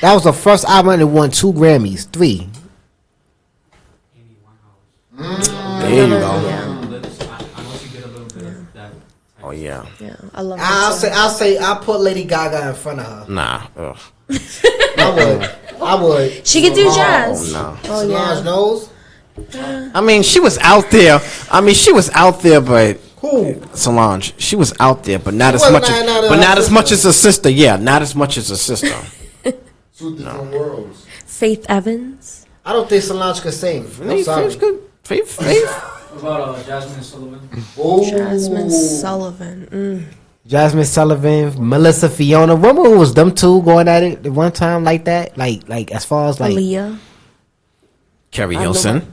[SPEAKER 2] That was the first album that won 2 Grammys. 3.
[SPEAKER 4] There you go.
[SPEAKER 3] Yeah,
[SPEAKER 4] Oh yeah.
[SPEAKER 3] yeah. I love her.
[SPEAKER 2] I'll put Lady Gaga in front of her.
[SPEAKER 4] Nah. Ugh.
[SPEAKER 2] I would.
[SPEAKER 3] She could do jazz.
[SPEAKER 4] Oh no.
[SPEAKER 3] Oh yeah.
[SPEAKER 2] Solange knows.
[SPEAKER 4] I mean, she was out there. But
[SPEAKER 2] Who?
[SPEAKER 4] Solange, she was out there, but not as
[SPEAKER 2] was
[SPEAKER 4] much.
[SPEAKER 2] not
[SPEAKER 4] But not
[SPEAKER 2] her
[SPEAKER 4] as much as her sister. Yeah, not as much as her sister.
[SPEAKER 5] Two different worlds.
[SPEAKER 3] Faith Evans.
[SPEAKER 2] I don't think Solange could sing. I'm sorry.
[SPEAKER 4] Faith's good. Faith.
[SPEAKER 6] What about Jasmine Sullivan?
[SPEAKER 5] Oh.
[SPEAKER 3] Jasmine Sullivan.
[SPEAKER 2] Jasmine Sullivan, Melissa Fiona. Remember it was them two going at it at one time like that? Like as far as like
[SPEAKER 3] Aaliyah.
[SPEAKER 4] Carrie Hilson.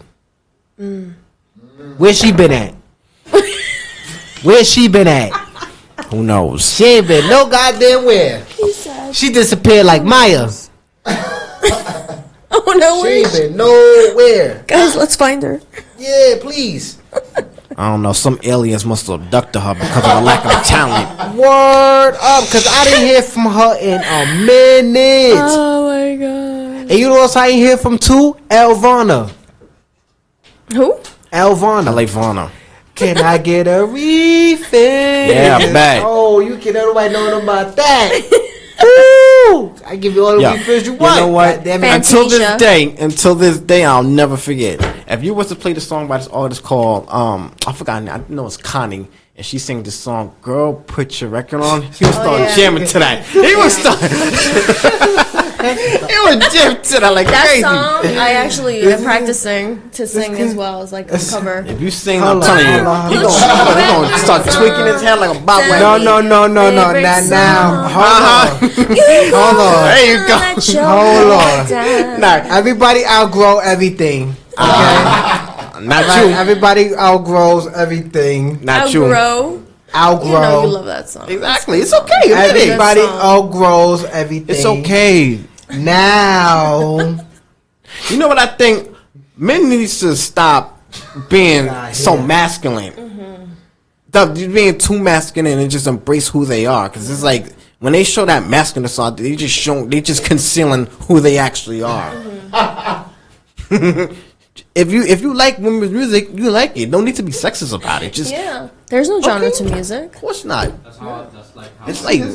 [SPEAKER 2] where she been at? Where she been at?
[SPEAKER 4] Who knows?
[SPEAKER 2] She ain't been no goddamn where. She disappeared like Maya.
[SPEAKER 3] Oh no
[SPEAKER 2] She
[SPEAKER 3] way.
[SPEAKER 2] ain't been nowhere.
[SPEAKER 3] Guys, let's find her.
[SPEAKER 2] Yeah, please.
[SPEAKER 4] I don't know. Some aliens must have abducted her because of her lack of talent.
[SPEAKER 2] Word up, cause I didn't hear from her in a minute.
[SPEAKER 3] Oh my god.
[SPEAKER 2] And you know what else I ain't hear from too? Elvana.
[SPEAKER 3] Who?
[SPEAKER 2] Elvana.
[SPEAKER 4] LA Vana.
[SPEAKER 2] Can I get a refill?
[SPEAKER 4] Yeah, I bet.
[SPEAKER 2] Oh, you can nobody know about that. Ooh, I give you all the
[SPEAKER 4] Yeah.
[SPEAKER 2] refills you
[SPEAKER 4] You
[SPEAKER 2] want.
[SPEAKER 4] know what?
[SPEAKER 2] Damn it.
[SPEAKER 3] Fantasia.
[SPEAKER 4] Until this day, I'll never forget. If you was to play the song by this artist called I forgot. I know it's Connie, and she sang this song. Girl, put your record on. He was starting
[SPEAKER 3] yeah.
[SPEAKER 4] jamming to that. He was starting. He was jamming to that like
[SPEAKER 3] That
[SPEAKER 4] crazy.
[SPEAKER 3] song, I actually am practicing to sing as well as like a cover.
[SPEAKER 4] If you sing,
[SPEAKER 2] Hold
[SPEAKER 4] I'm telling you,
[SPEAKER 2] on,
[SPEAKER 4] he gonna start tweaking his head like a bob
[SPEAKER 3] Send
[SPEAKER 4] wag.
[SPEAKER 2] No.
[SPEAKER 3] Favorite
[SPEAKER 2] Now,
[SPEAKER 3] song.
[SPEAKER 2] hold on. Hold on.
[SPEAKER 4] There you go.
[SPEAKER 3] Let your
[SPEAKER 2] Hold
[SPEAKER 3] heart
[SPEAKER 2] on.
[SPEAKER 3] down.
[SPEAKER 4] Nah,
[SPEAKER 2] Everybody outgrow everything. Okay.
[SPEAKER 4] not
[SPEAKER 2] Right,
[SPEAKER 4] you.
[SPEAKER 2] everybody outgrows everything.
[SPEAKER 4] Not you.
[SPEAKER 3] Outgrow.
[SPEAKER 2] Outgrow.
[SPEAKER 3] You know you love that song.
[SPEAKER 4] Exactly. It's okay. Admit it.
[SPEAKER 2] Everybody
[SPEAKER 3] Good song.
[SPEAKER 2] outgrows everything.
[SPEAKER 4] It's okay.
[SPEAKER 2] Now.
[SPEAKER 4] You know what I think? Men needs to stop being
[SPEAKER 2] Nah,
[SPEAKER 4] so
[SPEAKER 2] yeah.
[SPEAKER 4] masculine.
[SPEAKER 3] Mm-hmm.
[SPEAKER 4] Stop being too masculine and just embrace who they are. Because it's like when they show that masculine side, they just concealing who they actually are.
[SPEAKER 3] Mm-hmm.
[SPEAKER 4] If you like women's music, you like it. Don't need to be sexist about it. Just
[SPEAKER 3] Yeah. There's no genre
[SPEAKER 4] Okay.
[SPEAKER 3] to music.
[SPEAKER 4] of course not.
[SPEAKER 6] That's how. That's like how.
[SPEAKER 4] It's like
[SPEAKER 6] a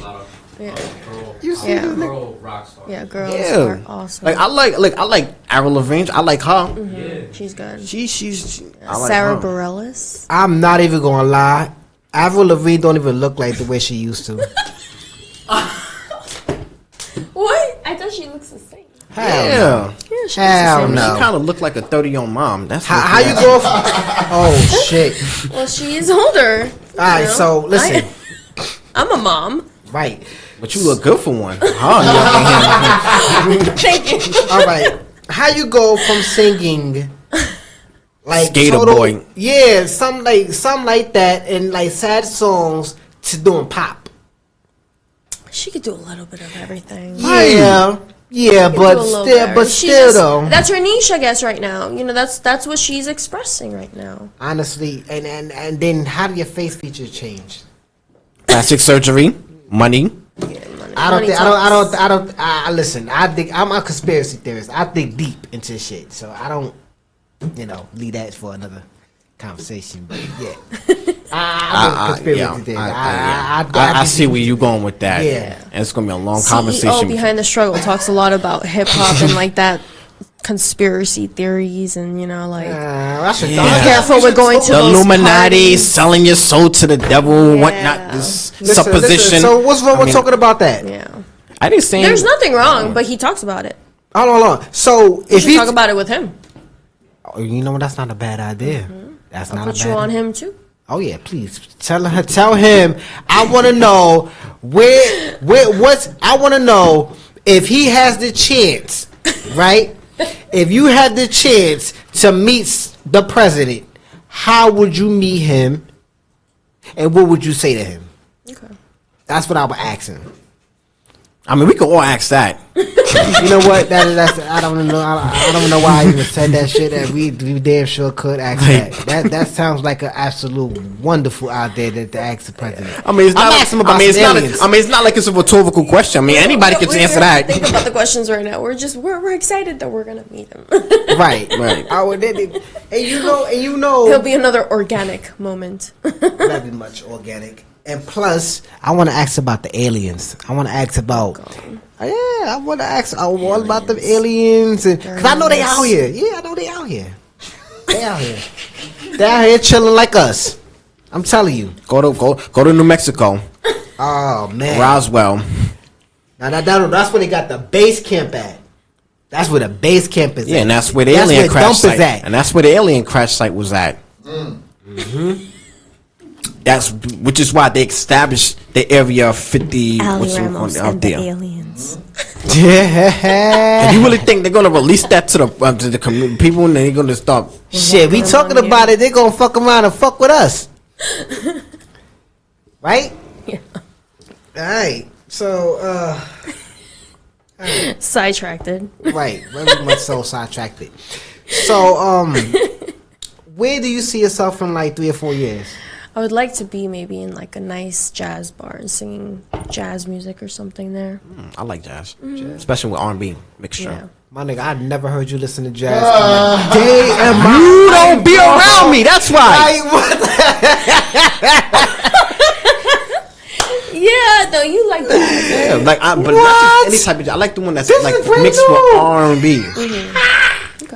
[SPEAKER 6] lot of
[SPEAKER 3] Yeah.
[SPEAKER 6] girl,
[SPEAKER 3] Yeah.
[SPEAKER 6] girl rock stars.
[SPEAKER 3] Yeah, girls
[SPEAKER 4] Yeah.
[SPEAKER 3] are awesome.
[SPEAKER 4] Like I like Avril Lavigne. I like her.
[SPEAKER 6] Yeah.
[SPEAKER 3] She's good.
[SPEAKER 4] She I like
[SPEAKER 3] Sarah
[SPEAKER 4] her.
[SPEAKER 3] Bareilles.
[SPEAKER 2] I'm not even gonna lie. Avril Lavigne don't even look like the way she used to.
[SPEAKER 3] What? I thought she looks the same.
[SPEAKER 2] Hell no.
[SPEAKER 4] Yeah.
[SPEAKER 3] Yeah, she
[SPEAKER 2] Hell
[SPEAKER 3] looks the same.
[SPEAKER 2] no.
[SPEAKER 4] She kind of looked like a 30-year-old mom. That's
[SPEAKER 2] How you go? Oh shit!
[SPEAKER 3] Well, she is older.
[SPEAKER 2] All right, so listen.
[SPEAKER 3] I'm a mom.
[SPEAKER 2] Right.
[SPEAKER 4] But you look good for one. Huh?
[SPEAKER 3] Thank you.
[SPEAKER 2] All right. How you go from singing like
[SPEAKER 4] Skater
[SPEAKER 2] total-
[SPEAKER 4] boy.
[SPEAKER 2] Yeah, something like that, and like sad songs to doing pop.
[SPEAKER 3] She could do a little bit of everything.
[SPEAKER 2] Yeah, yeah,
[SPEAKER 3] She could
[SPEAKER 2] but
[SPEAKER 3] do a little
[SPEAKER 2] still,
[SPEAKER 3] better.
[SPEAKER 2] but
[SPEAKER 3] She
[SPEAKER 2] still
[SPEAKER 3] just-
[SPEAKER 2] though.
[SPEAKER 3] That's her niche, I guess, right now. You know, that's what she's expressing right now.
[SPEAKER 2] Honestly, and then how do your face features change?
[SPEAKER 4] Plastic surgery, money.
[SPEAKER 2] I listen. I think I'm a conspiracy theorist. I think deep into shit, so I don't, leave that for another conversation. But yeah, I'm a conspiracy theorist.
[SPEAKER 4] I see where you going with that.
[SPEAKER 2] Yeah.
[SPEAKER 4] And it's gonna be a long
[SPEAKER 3] CEO
[SPEAKER 4] conversation.
[SPEAKER 3] Behind the Struggle talks a lot about hip hop and like that conspiracy theories and
[SPEAKER 2] I should
[SPEAKER 4] Yeah.
[SPEAKER 2] I
[SPEAKER 3] careful
[SPEAKER 2] should
[SPEAKER 3] we're going
[SPEAKER 2] talk
[SPEAKER 3] to
[SPEAKER 4] The
[SPEAKER 3] those
[SPEAKER 4] Illuminati
[SPEAKER 3] parties.
[SPEAKER 4] selling your soul to the devil,
[SPEAKER 3] Yeah.
[SPEAKER 4] whatnot. This
[SPEAKER 2] Listen,
[SPEAKER 4] supposition.
[SPEAKER 2] so what's wrong
[SPEAKER 4] I
[SPEAKER 2] with
[SPEAKER 4] mean,
[SPEAKER 2] talking about that?
[SPEAKER 3] Yeah.
[SPEAKER 4] I didn't say
[SPEAKER 3] There's nothing wrong, but he talks about it.
[SPEAKER 2] Hold on. So
[SPEAKER 3] You
[SPEAKER 2] if
[SPEAKER 3] should
[SPEAKER 2] he,
[SPEAKER 3] talk about it with him.
[SPEAKER 2] you know what, that's not a bad idea. That's
[SPEAKER 3] I'll
[SPEAKER 2] not
[SPEAKER 3] put
[SPEAKER 2] a
[SPEAKER 3] you
[SPEAKER 2] bad
[SPEAKER 3] on him too.
[SPEAKER 2] Oh yeah, please tell him. I want to know I want to know if he has the chance, right? If you had the chance to meet the president, how would you meet him, and what would you say to him?
[SPEAKER 3] Okay.
[SPEAKER 2] That's what I would ask him.
[SPEAKER 4] I mean, we could all ask that.
[SPEAKER 2] You know what? That's I don't know. I don't know why I even said that shit. That we damn sure could ask that. That sounds like an absolute wonderful idea to ask the president.
[SPEAKER 4] I mean, it's not.
[SPEAKER 2] asking him about
[SPEAKER 4] it's
[SPEAKER 2] some
[SPEAKER 4] not.
[SPEAKER 2] aliens.
[SPEAKER 4] It's not like it's a rhetorical question. I mean, anybody can answer that.
[SPEAKER 3] Think about the questions right now. We're excited that we're gonna meet him.
[SPEAKER 2] Right.
[SPEAKER 4] Right.
[SPEAKER 2] I would, and you know,
[SPEAKER 3] It'll be another organic moment.
[SPEAKER 2] not be much organic. And plus, I want to ask about the aliens. I want to ask about. I want to ask all about the aliens, because I know they out here. Yeah, I know they out here. They out here. They out here chilling like us. I'm telling you.
[SPEAKER 4] Go to New Mexico,
[SPEAKER 2] Oh man.
[SPEAKER 4] Roswell.
[SPEAKER 2] That's where they got the base camp at. That's where the base camp is at.
[SPEAKER 4] Yeah, and that's where the
[SPEAKER 2] That's
[SPEAKER 4] alien
[SPEAKER 2] where
[SPEAKER 4] crash
[SPEAKER 2] Dump is
[SPEAKER 4] site.
[SPEAKER 2] at.
[SPEAKER 4] And that's where the alien crash site was at. Which is why they established the area 50.
[SPEAKER 1] Ali Ramos
[SPEAKER 4] out
[SPEAKER 1] and the
[SPEAKER 4] there?
[SPEAKER 1] aliens.
[SPEAKER 2] Yeah.
[SPEAKER 4] And you really think they're gonna release that to the people, and they're gonna stop?
[SPEAKER 2] Shit, we talking about it. They gonna fuck around and fuck with us. Right?
[SPEAKER 3] Yeah.
[SPEAKER 2] Alright. So,
[SPEAKER 3] Sidetracked.
[SPEAKER 2] right. Very much so sidetracked it. So, where do you see yourself in like 3 or 4 years?
[SPEAKER 3] I would like to be maybe in like a nice jazz bar and singing jazz music or something there.
[SPEAKER 4] I like jazz, especially with R&B mixture.
[SPEAKER 3] Yeah.
[SPEAKER 2] My nigga, I never heard you listen to jazz. Day and my
[SPEAKER 4] You don't be around me. That's why.
[SPEAKER 3] Yeah, no, you like that.
[SPEAKER 4] Yeah, like, but not
[SPEAKER 2] What?
[SPEAKER 4] just any type of jazz. I like the one that's
[SPEAKER 2] This
[SPEAKER 4] like
[SPEAKER 2] is brand
[SPEAKER 4] mixed
[SPEAKER 2] new.
[SPEAKER 4] with R&B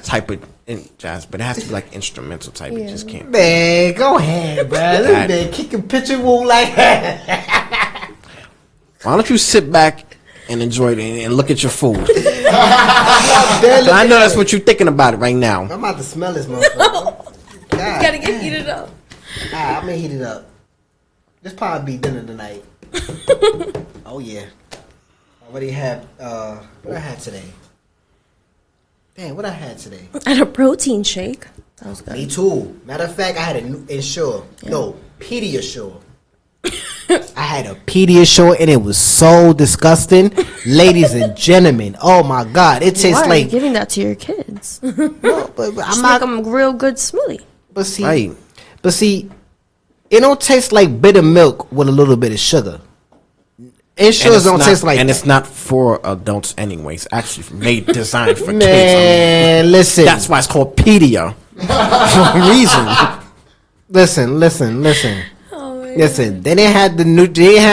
[SPEAKER 4] type of jazz, but it has to be like instrumental type. It just can't.
[SPEAKER 2] Man, go ahead, bro. This
[SPEAKER 4] That-
[SPEAKER 2] man kicking picture woo like that.
[SPEAKER 4] Why don't you sit back and enjoy it and look at your food? I know that's what you're thinking about it right now.
[SPEAKER 2] I'm about to smell this motherfucker. God.
[SPEAKER 3] Gotta get heated up.
[SPEAKER 2] Alright, I'm gonna heat it up. This probably be dinner tonight. Oh yeah. Already have what I had today. Damn, what I had today.
[SPEAKER 3] And a protein shake. That was good.
[SPEAKER 2] Me too. Matter of fact, I had an Ensure. No, Pediasure. I had a Pediasure and it was so disgusting. Ladies and gentlemen, oh my god. It tastes
[SPEAKER 3] Why are you
[SPEAKER 2] like
[SPEAKER 3] giving that to your kids?
[SPEAKER 2] no, but I'm
[SPEAKER 3] Just
[SPEAKER 2] not
[SPEAKER 3] make them a real good smoothie.
[SPEAKER 2] but see
[SPEAKER 4] Right.
[SPEAKER 2] but see it don't taste like bitter milk with a little bit of sugar. Insures don't taste like
[SPEAKER 4] and
[SPEAKER 2] that.
[SPEAKER 4] it's not for adults anyways. Actually made designed for kids.
[SPEAKER 2] Man, listen.
[SPEAKER 4] That's why it's called Pedia for a reason.
[SPEAKER 2] Listen.
[SPEAKER 3] Oh, man.
[SPEAKER 2] Listen, they didn't have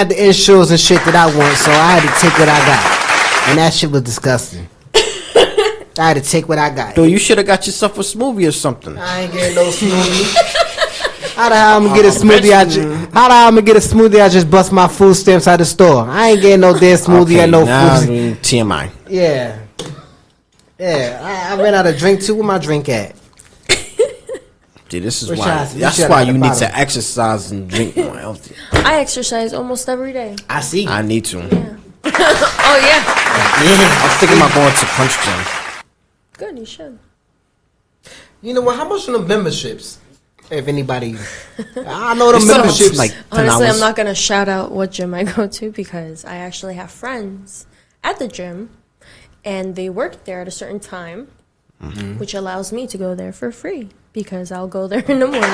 [SPEAKER 2] the insures and shit that I want, so I had to take what I got. And that shit was disgusting. I had to take what I got.
[SPEAKER 4] Dude, you should have got yourself a smoothie or something.
[SPEAKER 2] I ain't getting no smoothie. How the hell I'm gonna get a smoothie? How the hell I'm gonna get a smoothie? I just bust my food stamps out the store. I ain't getting no damn smoothie or no
[SPEAKER 4] now,
[SPEAKER 2] food.
[SPEAKER 4] TMI.
[SPEAKER 2] Yeah. I ran out of drink too. Where my drink at?
[SPEAKER 4] Dude, this is
[SPEAKER 2] Which
[SPEAKER 4] why.
[SPEAKER 2] has-
[SPEAKER 4] That's
[SPEAKER 2] which
[SPEAKER 4] why
[SPEAKER 2] at
[SPEAKER 4] you
[SPEAKER 2] the
[SPEAKER 4] need
[SPEAKER 2] bottom.
[SPEAKER 4] to exercise and drink more healthy.
[SPEAKER 3] I exercise almost every day.
[SPEAKER 2] I see.
[SPEAKER 4] I need to.
[SPEAKER 3] Oh, yeah.
[SPEAKER 2] Yeah.
[SPEAKER 4] I'm thinking about going to Punch Gym.
[SPEAKER 3] Good, you should.
[SPEAKER 2] You know what? How much are the memberships? If anybody, I know the
[SPEAKER 4] It's something
[SPEAKER 2] memberships.
[SPEAKER 4] like
[SPEAKER 3] Honestly,
[SPEAKER 4] $10.
[SPEAKER 3] I'm not going to shout out what gym I go to because I actually have friends at the gym and they work there at a certain time, which allows me to go there for free because I'll go there in the morning and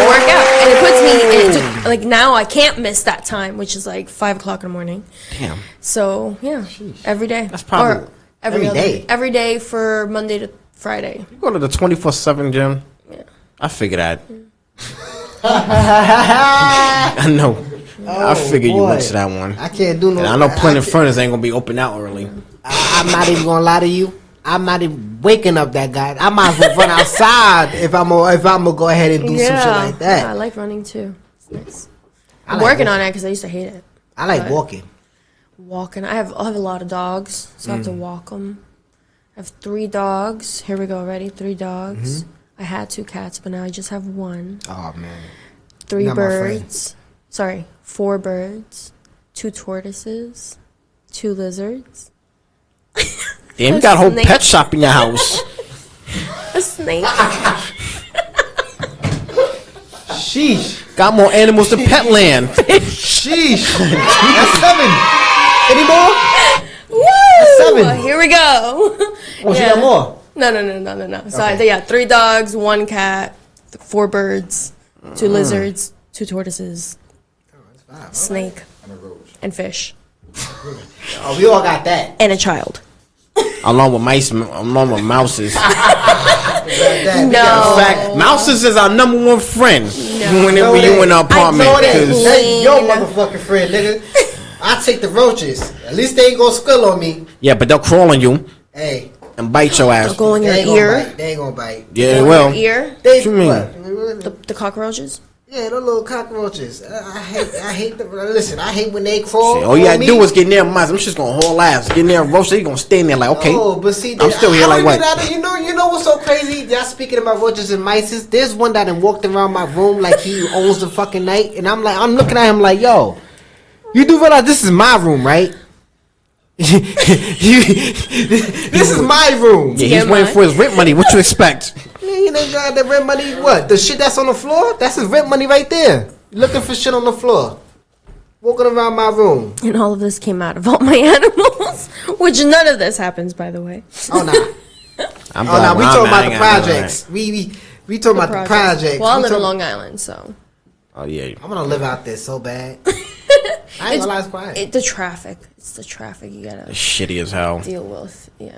[SPEAKER 3] work out. And it puts me into, like, now I can't miss that time, which is like 5 o'clock in the morning.
[SPEAKER 4] Damn.
[SPEAKER 3] So, yeah, every day.
[SPEAKER 4] That's probably-
[SPEAKER 3] Or every
[SPEAKER 2] Every day?
[SPEAKER 3] Every day for Monday to Friday.
[SPEAKER 4] You go to the 24/7 gym.
[SPEAKER 3] Yeah.
[SPEAKER 4] I figured that. I know. I figured you
[SPEAKER 2] boy.
[SPEAKER 4] went to that one.
[SPEAKER 2] I can't do no.
[SPEAKER 4] And I know Planet Furnace ain't gonna be open out early.
[SPEAKER 2] I'm not even gonna lie to you. I'm not even waking up that guy. I might as well run outside if I'm gonna go ahead and do some shit like that.
[SPEAKER 3] Yeah, I like running too. It's nice.
[SPEAKER 2] I
[SPEAKER 3] I'm
[SPEAKER 2] like
[SPEAKER 3] working on
[SPEAKER 2] walking.
[SPEAKER 3] it because I used to hate it.
[SPEAKER 2] I like
[SPEAKER 3] But
[SPEAKER 2] walking.
[SPEAKER 3] Walking. I have a lot of dogs, so I have to walk them. I have 3 dogs. Here we go. Ready? 3 dogs. I had 2 cats, but now I just have 1.
[SPEAKER 2] Oh man.
[SPEAKER 3] 3
[SPEAKER 2] Not my friend.
[SPEAKER 3] birds. Sorry, 4 birds. 2 tortoises. 2 lizards.
[SPEAKER 4] Damn, you
[SPEAKER 3] A
[SPEAKER 4] got a whole
[SPEAKER 3] snake.
[SPEAKER 4] pet shop in your house.
[SPEAKER 3] A snake.
[SPEAKER 2] Sheesh.
[SPEAKER 4] Got more animals than Petland.
[SPEAKER 2] Sheesh. That's 7. Any more?
[SPEAKER 3] Woo!
[SPEAKER 2] 7.
[SPEAKER 3] Here we go.
[SPEAKER 2] Oh, she got more.
[SPEAKER 3] No. So
[SPEAKER 2] Okay.
[SPEAKER 3] yeah, 3 dogs, 1 cat, 4 birds, 2 lizards, 2 tortoises, snake, and fish,
[SPEAKER 2] Oh, we all got that.
[SPEAKER 3] and a child.
[SPEAKER 4] along with mouses.
[SPEAKER 2] That.
[SPEAKER 3] No.
[SPEAKER 4] In fact, mouses is our number 1 friend whenever
[SPEAKER 2] No,
[SPEAKER 4] you in the
[SPEAKER 2] I
[SPEAKER 4] apartment.
[SPEAKER 2] know that.
[SPEAKER 4] 'cause-
[SPEAKER 2] That's your motherfucking friend, nigga. I take the roaches. At least they ain't gonna spill on me.
[SPEAKER 4] Yeah, but they'll crawl on you.
[SPEAKER 2] Hey,
[SPEAKER 4] and bite your ass.
[SPEAKER 3] Go in your
[SPEAKER 2] They ain't gonna
[SPEAKER 3] ear.
[SPEAKER 2] bite. They ain't gonna bite.
[SPEAKER 4] Yeah,
[SPEAKER 3] Go in
[SPEAKER 4] well,
[SPEAKER 3] your ear.
[SPEAKER 2] They,
[SPEAKER 4] What you mean?
[SPEAKER 2] what?
[SPEAKER 3] The cockroaches.
[SPEAKER 2] Yeah, those little cockroaches. I hate them. Listen, I hate when they crawl.
[SPEAKER 4] all you
[SPEAKER 2] on
[SPEAKER 4] gotta
[SPEAKER 2] me.
[SPEAKER 4] do is get near mice. I'm just gonna haul ass. Get near a roaster. You gonna stand there like, okay.
[SPEAKER 2] Oh, but see,
[SPEAKER 4] I'm still here like what?
[SPEAKER 2] You know what's so crazy? Y'all speaking about roaches and mice. There's one that done walked around my room like he owns the fucking night, and I'm looking at him like, yo, you do realize this is my room, right? This is my room.
[SPEAKER 4] Yeah,
[SPEAKER 3] Yeah,
[SPEAKER 4] he's waiting
[SPEAKER 3] mine.
[SPEAKER 4] for his rent money. What you expect?
[SPEAKER 2] You know, got the rent money. What? The shit that's on the floor? That's his rent money right there. Looking for shit on the floor. Walking around my room.
[SPEAKER 3] And all of this came out of all my animals, which none of this happens, by the way.
[SPEAKER 2] Oh, nah.
[SPEAKER 4] I'm
[SPEAKER 2] Oh, no, we talking about the
[SPEAKER 4] I ain't got no
[SPEAKER 2] projects. We talking about the projects.
[SPEAKER 3] Well, I
[SPEAKER 2] We
[SPEAKER 3] live in
[SPEAKER 2] talking-
[SPEAKER 3] Long Island, so
[SPEAKER 4] Oh yeah.
[SPEAKER 2] I'm gonna live out there so bad. I ain't gonna lie, it's quiet.
[SPEAKER 3] the traffic. It's the traffic you gotta
[SPEAKER 4] It's shitty as hell.
[SPEAKER 3] deal with. Yeah.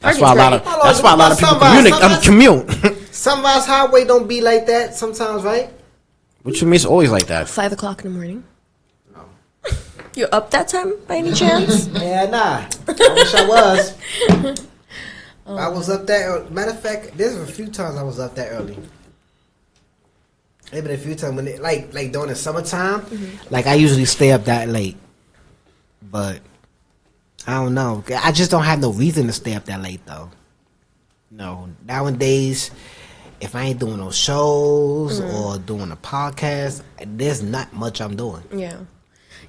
[SPEAKER 4] That's
[SPEAKER 3] Parking's
[SPEAKER 4] why a lot
[SPEAKER 3] great.
[SPEAKER 4] of that's why a lot of people
[SPEAKER 2] Somebody-
[SPEAKER 4] commute.
[SPEAKER 2] Sunrise Highway don't be like that sometimes, right?
[SPEAKER 4] What you mean? It's always like that.
[SPEAKER 3] 5 o'clock in the morning. You up that time by any chance?
[SPEAKER 2] Yeah, nah. I wish I was. I was up that early. Matter of fact, there's a few times I was up that early. There been a few times when it, like during the summertime, like I usually stay up that late. But I don't know. I just don't have no reason to stay up that late though. No, nowadays, if I ain't doing no shows or doing a podcast, there's not much I'm doing.
[SPEAKER 3] Yeah.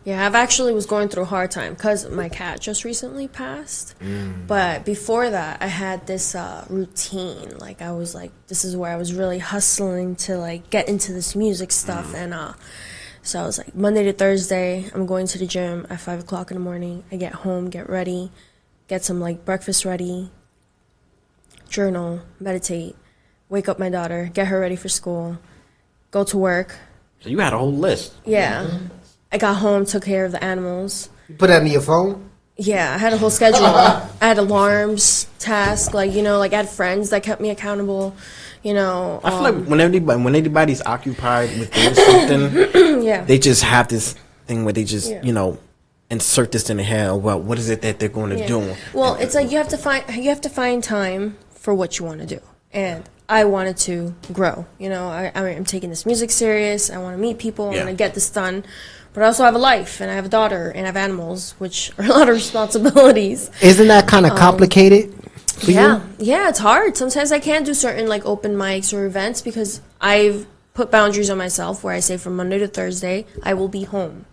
[SPEAKER 3] Yeah, I've actually was going through a hard time because my cat just recently passed. But before that, I had this routine. Like, I was like, this is where I was really hustling to, like, get into this music stuff. And so I was like, Monday to Thursday, I'm going to the gym at 5 o'clock in the morning. I get home, get ready, get some, like, breakfast ready, journal, meditate, wake up my daughter, get her ready for school, go to work.
[SPEAKER 4] So you had a whole list.
[SPEAKER 3] Yeah. I got home, took care of the animals.
[SPEAKER 2] You put that in your phone?
[SPEAKER 3] Yeah, I had a whole schedule. I had alarms, tasks, like, you know, like I had friends that kept me accountable, you know.
[SPEAKER 4] I feel like when anybody's occupied with doing something,
[SPEAKER 3] Yeah.
[SPEAKER 4] they just have this thing where they just,
[SPEAKER 3] Yeah.
[SPEAKER 4] you know, insert this in the head. Well, what is it that they're going to
[SPEAKER 3] Yeah.
[SPEAKER 4] do?
[SPEAKER 3] Well, it's like you have to find time for what you want to do. And I wanted to grow, you know. I'm taking this music serious. I want to meet people. I
[SPEAKER 4] Yeah.
[SPEAKER 3] want to get this done. But I also have a life, and I have a daughter, and I have animals, which are a lot of responsibilities.
[SPEAKER 2] Isn't that kind of complicated for
[SPEAKER 3] Yeah,
[SPEAKER 2] you?
[SPEAKER 3] yeah, it's hard. Sometimes I can't do certain like open mics or events because I've put boundaries on myself where I say from Monday to Thursday I will be home.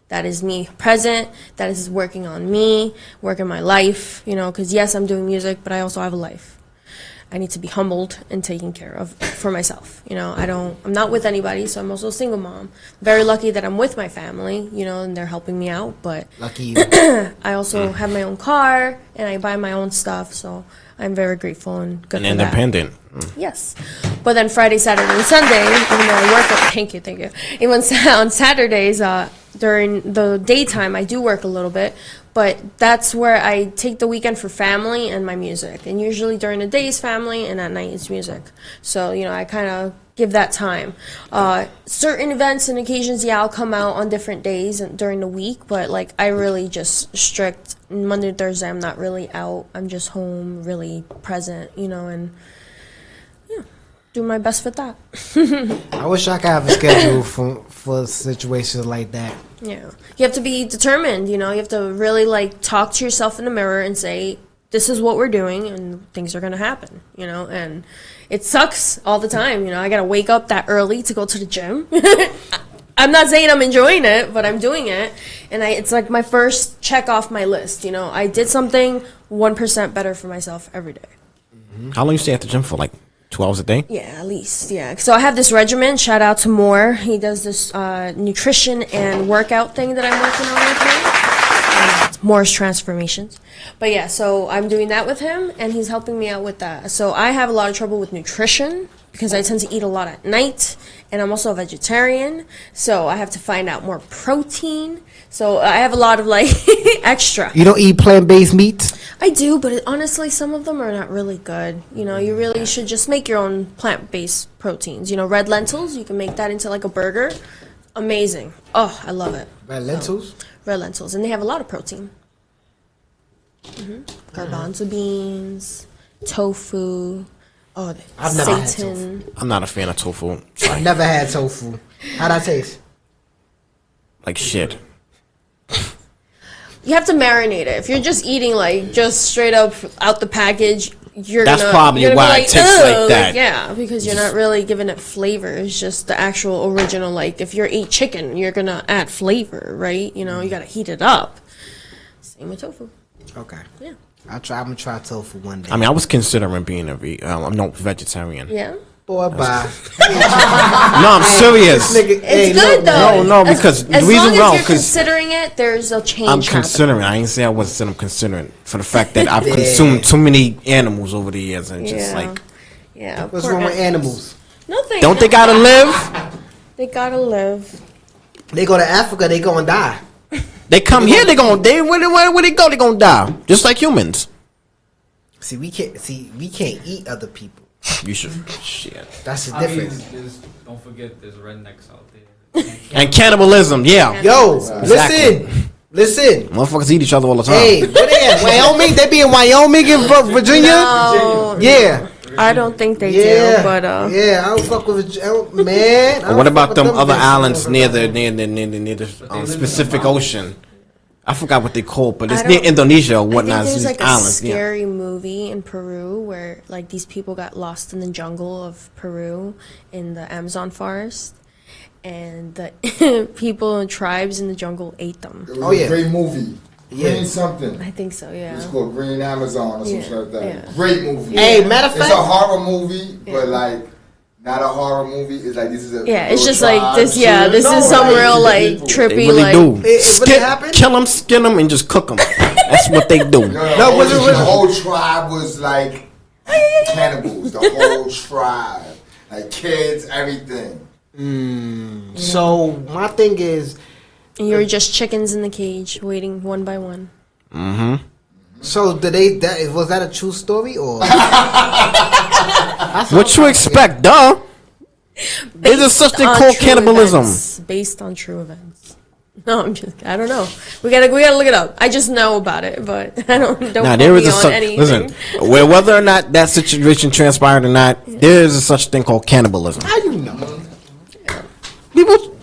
[SPEAKER 3] That is me present. That is working on me, working my life. You know, because yes, I'm doing music, but I also have a life. I need to be humbled and taken care of for myself. You know, I'm not with anybody, so I'm also a single mom. Very lucky that I'm with my family, you know, and they're helping me out. But
[SPEAKER 2] Lucky you.
[SPEAKER 3] I also have my own car and I buy my own stuff, so I'm very grateful and good
[SPEAKER 4] And
[SPEAKER 3] for that.
[SPEAKER 4] independent.
[SPEAKER 3] Yes. But then Friday, Saturday, and Sunday, even though I work thank you. Even on Saturdays, during the daytime, I do work a little bit, but that's where I take the weekend for family and my music. And usually during the day is family, and at night is music. So, you know, I kind of give that time. Certain events and occasions, yeah, I'll come out on different days and during the week, but like I really just strict Monday to Thursday. I'm not really out. I'm just home, really present, you know, and yeah, do my best with that.
[SPEAKER 2] I wish I could have a schedule for situations like that.
[SPEAKER 3] Yeah, you have to be determined. You know, you have to really like talk to yourself in the mirror and say, "This is what we're doing, and things are gonna happen." You know, and it sucks all the time. You know, I gotta wake up that early to go to the gym. I'm not saying I'm enjoying it, but I'm doing it, and it's like my first check off my list. You know, I did something 1% better for myself every day.
[SPEAKER 4] How long you stay at the gym for? Like 2 hours a day?
[SPEAKER 3] Yeah, at least, yeah. So I have this regimen. Shout out to Moore. He does this nutrition and workout thing that I'm working on with him. It's Moore's Transformations. But yeah, so I'm doing that with him, and he's helping me out with that. So I have a lot of trouble with nutrition because I tend to eat a lot at night, and I'm also a vegetarian, so I have to find out more protein. So I have a lot of like extra.
[SPEAKER 2] You don't eat plant-based meats?
[SPEAKER 3] I do, but honestly, some of them are not really good. You know, you really should just make your own plant-based proteins. You know, red lentils, you can make that into like a burger. Amazing. Oh, I love it.
[SPEAKER 2] Red lentils?
[SPEAKER 3] Red lentils, and they have a lot of protein. Garbanzo beans, tofu. Oh,
[SPEAKER 2] I've never had
[SPEAKER 3] Satan.
[SPEAKER 4] I'm not a fan of tofu.
[SPEAKER 2] I never had tofu. How'd that taste?
[SPEAKER 4] Like shit.
[SPEAKER 3] You have to marinate it. If you're just eating like just straight up out the package,
[SPEAKER 4] That's probably
[SPEAKER 3] you're gonna
[SPEAKER 4] why
[SPEAKER 3] be
[SPEAKER 4] it tastes like
[SPEAKER 3] "Ugh,"
[SPEAKER 4] that.
[SPEAKER 3] yeah, because you're not really giving it flavor. It's just the actual original. Like if you're eat chicken, you're gonna add flavor, right? You know, you gotta heat it up. Same with tofu.
[SPEAKER 2] Okay.
[SPEAKER 3] Yeah.
[SPEAKER 2] I'm gonna try tofu one day.
[SPEAKER 4] I mean, I was considering being I'm no vegetarian.
[SPEAKER 3] Yeah.
[SPEAKER 2] Boy, bye.
[SPEAKER 4] No, I'm serious.
[SPEAKER 3] It's good though.
[SPEAKER 4] No, because the
[SPEAKER 3] as
[SPEAKER 4] reason
[SPEAKER 3] long as
[SPEAKER 4] wrong,
[SPEAKER 3] you're
[SPEAKER 4] 'cause
[SPEAKER 3] considering it, there's a change.
[SPEAKER 4] I'm
[SPEAKER 3] happening.
[SPEAKER 4] considering. I ain't say I wasn't saying I'm considering for the fact that I've consumed too many animals over the years and just
[SPEAKER 3] Yeah.
[SPEAKER 4] like,
[SPEAKER 3] Yeah.
[SPEAKER 2] What's
[SPEAKER 3] poor
[SPEAKER 2] wrong with animals?
[SPEAKER 3] Nothing.
[SPEAKER 4] don't they gotta live?
[SPEAKER 3] They gotta live.
[SPEAKER 2] They go to Africa, they gonna die.
[SPEAKER 4] They come here, where they go, they gonna die, just like humans.
[SPEAKER 2] See, we can't eat other people.
[SPEAKER 4] You should, shit.
[SPEAKER 2] That's the
[SPEAKER 6] I mean,
[SPEAKER 2] difference.
[SPEAKER 6] don't forget, there's rednecks out there.
[SPEAKER 4] And cannibalism, yeah.
[SPEAKER 2] Yo,
[SPEAKER 4] Exactly.
[SPEAKER 2] listen.
[SPEAKER 4] Motherfuckers eat each other all the time.
[SPEAKER 2] Hey, where they at? Wyoming? They be in Wyoming and Virginia?
[SPEAKER 3] No,
[SPEAKER 2] Yeah.
[SPEAKER 3] I don't think they
[SPEAKER 2] Yeah.
[SPEAKER 3] do. But
[SPEAKER 2] yeah, I don't fuck with man. I
[SPEAKER 4] What
[SPEAKER 2] don't
[SPEAKER 4] about
[SPEAKER 2] fuck
[SPEAKER 4] them
[SPEAKER 2] with
[SPEAKER 4] other
[SPEAKER 2] bitches.
[SPEAKER 4] islands near the Pacific Ocean? I forgot what they call, but it's
[SPEAKER 3] I
[SPEAKER 4] near
[SPEAKER 3] don't-
[SPEAKER 4] Indonesia or
[SPEAKER 3] I think
[SPEAKER 4] whatnot.
[SPEAKER 3] there's
[SPEAKER 4] These
[SPEAKER 3] like a
[SPEAKER 4] islands, yeah.
[SPEAKER 3] scary movie in Peru where like these people got lost in the jungle of Peru in the Amazon forest, and the people and tribes in the jungle ate them.
[SPEAKER 5] It was
[SPEAKER 2] Oh,
[SPEAKER 5] a
[SPEAKER 2] yeah.
[SPEAKER 5] great movie.
[SPEAKER 2] Yeah.
[SPEAKER 5] Green something.
[SPEAKER 3] I think so.
[SPEAKER 5] It's
[SPEAKER 3] Yeah.
[SPEAKER 5] called Green Amazon or something
[SPEAKER 3] Yeah,
[SPEAKER 5] like that.
[SPEAKER 3] yeah.
[SPEAKER 5] Great movie.
[SPEAKER 2] Hey, matter of
[SPEAKER 5] It's a
[SPEAKER 2] fact,
[SPEAKER 5] horror movie,
[SPEAKER 3] Yeah.
[SPEAKER 5] but like not a horror movie. It's like this is a
[SPEAKER 3] Yeah, it's
[SPEAKER 5] little
[SPEAKER 3] just like
[SPEAKER 5] tribe
[SPEAKER 3] this. Yeah,
[SPEAKER 5] shit.
[SPEAKER 3] this
[SPEAKER 2] No,
[SPEAKER 3] is some
[SPEAKER 2] like,
[SPEAKER 3] real
[SPEAKER 5] these
[SPEAKER 3] like
[SPEAKER 5] people.
[SPEAKER 4] They
[SPEAKER 3] trippy
[SPEAKER 4] really
[SPEAKER 3] like.
[SPEAKER 4] do.
[SPEAKER 2] really happened?
[SPEAKER 4] Kill them, skin them, and just cook them. That's what they do.
[SPEAKER 2] No, was it
[SPEAKER 5] the
[SPEAKER 2] really-
[SPEAKER 5] whole tribe was like cannibals. The whole tribe, like kids, everything.
[SPEAKER 2] So my thing is,
[SPEAKER 3] And you were just chickens in the cage, waiting one by one.
[SPEAKER 2] so did they? Was that a true story or?
[SPEAKER 4] What you expect, duh? There's a such thing
[SPEAKER 3] on
[SPEAKER 4] called
[SPEAKER 3] true
[SPEAKER 4] cannibalism.
[SPEAKER 3] events. Based on true events. No, I don't know. We gotta look it up. I just know about it, but I don't
[SPEAKER 4] Nah,
[SPEAKER 3] quote
[SPEAKER 4] there is
[SPEAKER 3] me
[SPEAKER 4] a
[SPEAKER 3] on
[SPEAKER 4] such.
[SPEAKER 3] anything.
[SPEAKER 4] Listen, whether or not that situation transpired or not, there is a such thing called cannibalism.
[SPEAKER 2] How you know?
[SPEAKER 4] People,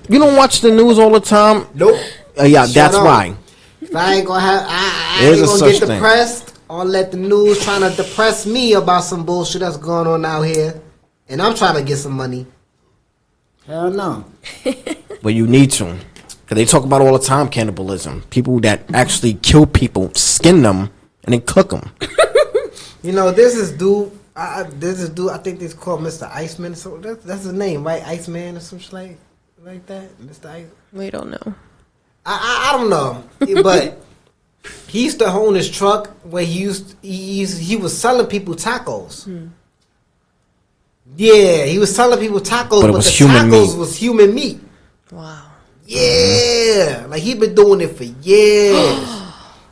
[SPEAKER 4] you don't watch the news all the time.
[SPEAKER 2] Nope.
[SPEAKER 4] Yeah,
[SPEAKER 2] Shut
[SPEAKER 4] that's
[SPEAKER 2] up.
[SPEAKER 4] why.
[SPEAKER 2] If I ain't gonna have, I
[SPEAKER 4] There's
[SPEAKER 2] ain't
[SPEAKER 4] a
[SPEAKER 2] gonna get
[SPEAKER 4] such thing.
[SPEAKER 2] depressed or let the news trying to depress me about some bullshit that's going on out here, and I'm trying to get some money. Hell no.
[SPEAKER 4] But you need to, because they talk about all the time cannibalism. People that actually kill people, skin them, and then cook them.
[SPEAKER 2] You know, this is dude. This is dude. I think this called Mr. Iceman. So that's his name, right? Iceman or some shit like that. Mr. Ice.
[SPEAKER 3] We don't know.
[SPEAKER 2] I don't know, but he used to own his truck where he was selling people tacos. Yeah, he was selling people tacos,
[SPEAKER 4] But it
[SPEAKER 2] but
[SPEAKER 4] was
[SPEAKER 2] the
[SPEAKER 4] human
[SPEAKER 2] tacos
[SPEAKER 4] meat.
[SPEAKER 2] was human meat.
[SPEAKER 3] Wow.
[SPEAKER 2] Yeah, like he been doing it for years,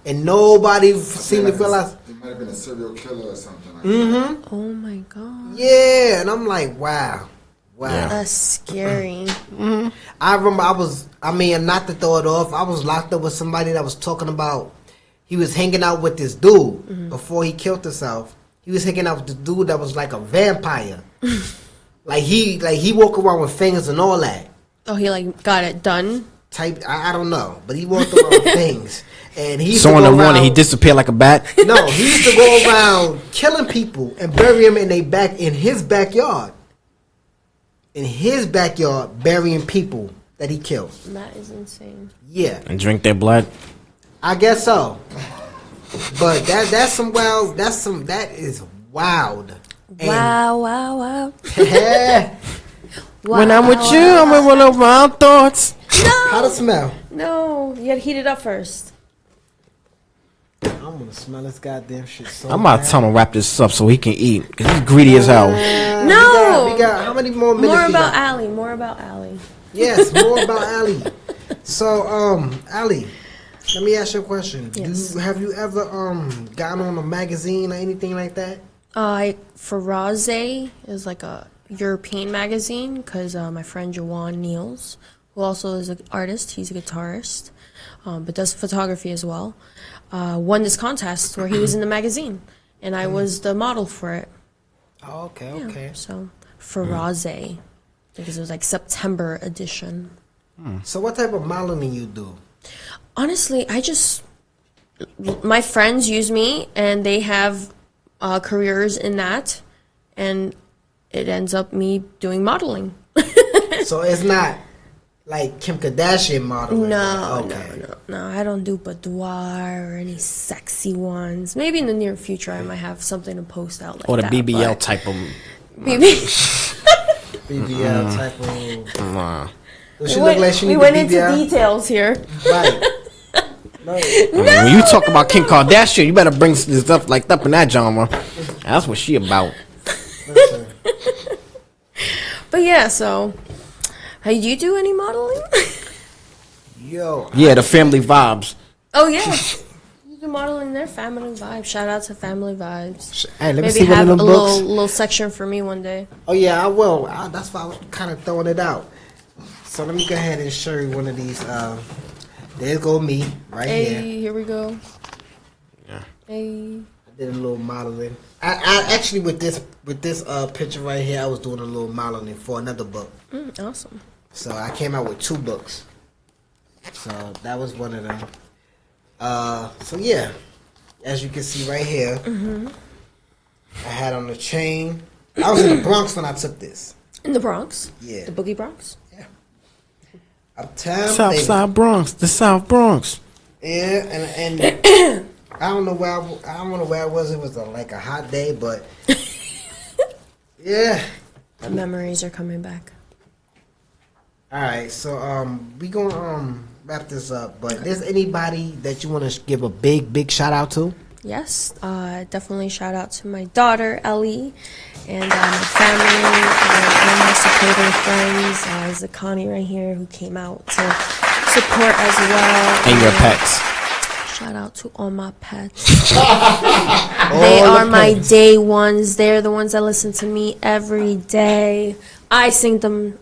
[SPEAKER 2] and nobody seemed to realize.
[SPEAKER 5] He might have been a serial killer or something like that.
[SPEAKER 3] Oh my god.
[SPEAKER 2] Yeah, and I'm like, wow.
[SPEAKER 4] Yeah.
[SPEAKER 3] That's scary.
[SPEAKER 2] I remember not to throw it off, I was locked up with somebody that was talking about he was hanging out with this dude before he killed himself. He was hanging out with this dude that was like a vampire. like he walked around with fingers and all that.
[SPEAKER 3] Oh, he like got it done.
[SPEAKER 2] Type I don't know, but he walked around with things. And he used
[SPEAKER 4] So
[SPEAKER 2] to
[SPEAKER 4] in
[SPEAKER 2] go
[SPEAKER 4] the morning, he
[SPEAKER 2] around-
[SPEAKER 4] disappeared like a bat.
[SPEAKER 2] No, he used to go around killing people and bury them in his backyard. In his backyard, burying people that he killed.
[SPEAKER 3] That is insane.
[SPEAKER 2] Yeah,
[SPEAKER 4] And drink their blood.
[SPEAKER 2] I guess so. But that is wild. And-
[SPEAKER 3] Wow, wow, wow.
[SPEAKER 4] When I'm with you, I'm in one of my thoughts.
[SPEAKER 2] How to smell?
[SPEAKER 3] No, you gotta heat it up first.
[SPEAKER 2] I'm gonna smell this goddamn shit so
[SPEAKER 4] I'm about to
[SPEAKER 2] bad.
[SPEAKER 4] tell him to wrap this up so he can eat, because he's greedy as hell.
[SPEAKER 3] No.
[SPEAKER 2] We got how many more minutes?
[SPEAKER 3] More
[SPEAKER 2] we
[SPEAKER 3] about
[SPEAKER 2] got?
[SPEAKER 3] Allie. More about Allie.
[SPEAKER 2] Yes, more about Allie. So, Allie, let me ask you a question.
[SPEAKER 3] Yes.
[SPEAKER 2] Have you ever gotten on a magazine or anything like that?
[SPEAKER 3] Faraze is like a European magazine because my friend Jawan Niels, who also is an artist. He's a guitarist, but does photography as well. Won this contest where he was in the magazine, and I was the model for it.
[SPEAKER 2] Oh, okay,
[SPEAKER 3] Yeah,
[SPEAKER 2] okay.
[SPEAKER 3] so for Rosé, because it was like September edition.
[SPEAKER 2] So what type of modeling you do?
[SPEAKER 3] Honestly, my friends use me, and they have careers in that, and it ends up me doing modeling.
[SPEAKER 2] So it's not like Kim Kardashian modeling.
[SPEAKER 3] No,
[SPEAKER 2] Okay.
[SPEAKER 3] no, I don't do boudoir or any sexy ones. Maybe in the near future I might have something to post out like
[SPEAKER 4] Or the
[SPEAKER 3] that.
[SPEAKER 4] BBL
[SPEAKER 3] but-
[SPEAKER 4] type of.
[SPEAKER 2] BBL type of.
[SPEAKER 4] Nah.
[SPEAKER 2] Does she look like she
[SPEAKER 3] we
[SPEAKER 2] need
[SPEAKER 3] went
[SPEAKER 2] the
[SPEAKER 3] into
[SPEAKER 2] BBL?
[SPEAKER 3] details here.
[SPEAKER 2] Right. No.
[SPEAKER 4] When you talk about Kim Kardashian, you better bring this stuff like up in that genre. That's what she about.
[SPEAKER 2] Listen.
[SPEAKER 3] But yeah, so hey, you do any modeling?
[SPEAKER 2] Yo.
[SPEAKER 4] Yeah, the family vibes.
[SPEAKER 3] Oh yeah. You do modeling there, Family Vibes. Shout out to Family Vibes.
[SPEAKER 2] Hey, let me
[SPEAKER 3] Maybe
[SPEAKER 2] see one
[SPEAKER 3] have
[SPEAKER 2] of
[SPEAKER 3] a
[SPEAKER 2] them books.
[SPEAKER 3] little section for me one day.
[SPEAKER 2] Oh yeah, I will. That's why I was kind of throwing it out. So let me go ahead and show you one of these. There go me right
[SPEAKER 3] Hey,
[SPEAKER 2] here.
[SPEAKER 3] here we go.
[SPEAKER 4] Yeah.
[SPEAKER 3] Hey.
[SPEAKER 2] I did a little modeling. I actually with this picture right here, I was doing a little modeling for another book.
[SPEAKER 3] Awesome.
[SPEAKER 2] So I came out with 2 books. So that was one of them. So yeah, as you can see right here, I had on the chain. I was in the Bronx when I took this.
[SPEAKER 3] In the Bronx?
[SPEAKER 2] Yeah.
[SPEAKER 3] The Boogie Bronx?
[SPEAKER 2] Uptown,
[SPEAKER 4] South
[SPEAKER 2] baby.
[SPEAKER 4] Side Bronx. The South Bronx.
[SPEAKER 2] Yeah, and I don't know where I was. It was like a hot day, but yeah.
[SPEAKER 3] The memories are coming back.
[SPEAKER 2] All right, so we gonna wrap this up. But there's anybody that you want to give a big shout out to?
[SPEAKER 3] Yes, definitely shout out to my daughter, Ellie, and my family, and my supporter friends, Zakani right here, who came out to support as well.
[SPEAKER 4] And your pets.
[SPEAKER 3] Shout out to all my pets. They are my day ones. They're the ones that listen to me every day. I sing to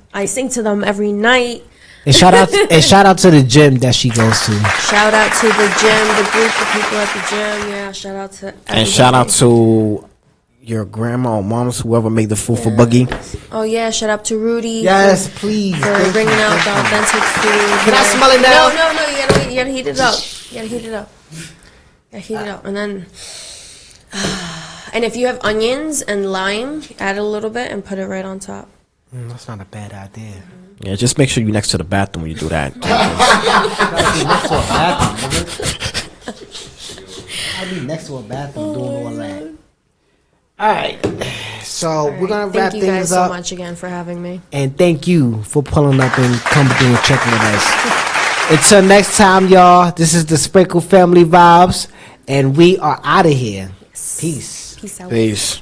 [SPEAKER 3] them every night.
[SPEAKER 2] And shout out to the gym that she goes to.
[SPEAKER 3] Shout out to the gym, the group of people at the gym. Yeah, shout out to everybody.
[SPEAKER 4] And shout out to your grandma or moms, whoever made the food for Boogie.
[SPEAKER 3] Oh yeah, shout out to Rudy.
[SPEAKER 2] Yes, please.
[SPEAKER 3] For
[SPEAKER 2] Thank
[SPEAKER 3] bringing
[SPEAKER 2] you,
[SPEAKER 3] out the
[SPEAKER 2] thank you.
[SPEAKER 3] authentic food.
[SPEAKER 2] Can I smell it now?
[SPEAKER 3] No, you gotta heat it up. You gotta heat it up. And then, and if you have onions and lime, add a little bit and put it right on top.
[SPEAKER 2] That's not a bad idea.
[SPEAKER 4] Yeah, just make sure you're next to the bathroom when you do that.
[SPEAKER 2] I'll be next to a bathroom doing all that. All right, so we're gonna wrap
[SPEAKER 3] Thank you guys
[SPEAKER 2] things
[SPEAKER 3] so
[SPEAKER 2] up,
[SPEAKER 3] much again for having me.
[SPEAKER 2] and thank you for pulling up and coming through and checking with us. Until next time, y'all. This is the Sprinkle Family Vibes, and we are out of here. Peace.
[SPEAKER 3] Peace out.
[SPEAKER 4] Peace.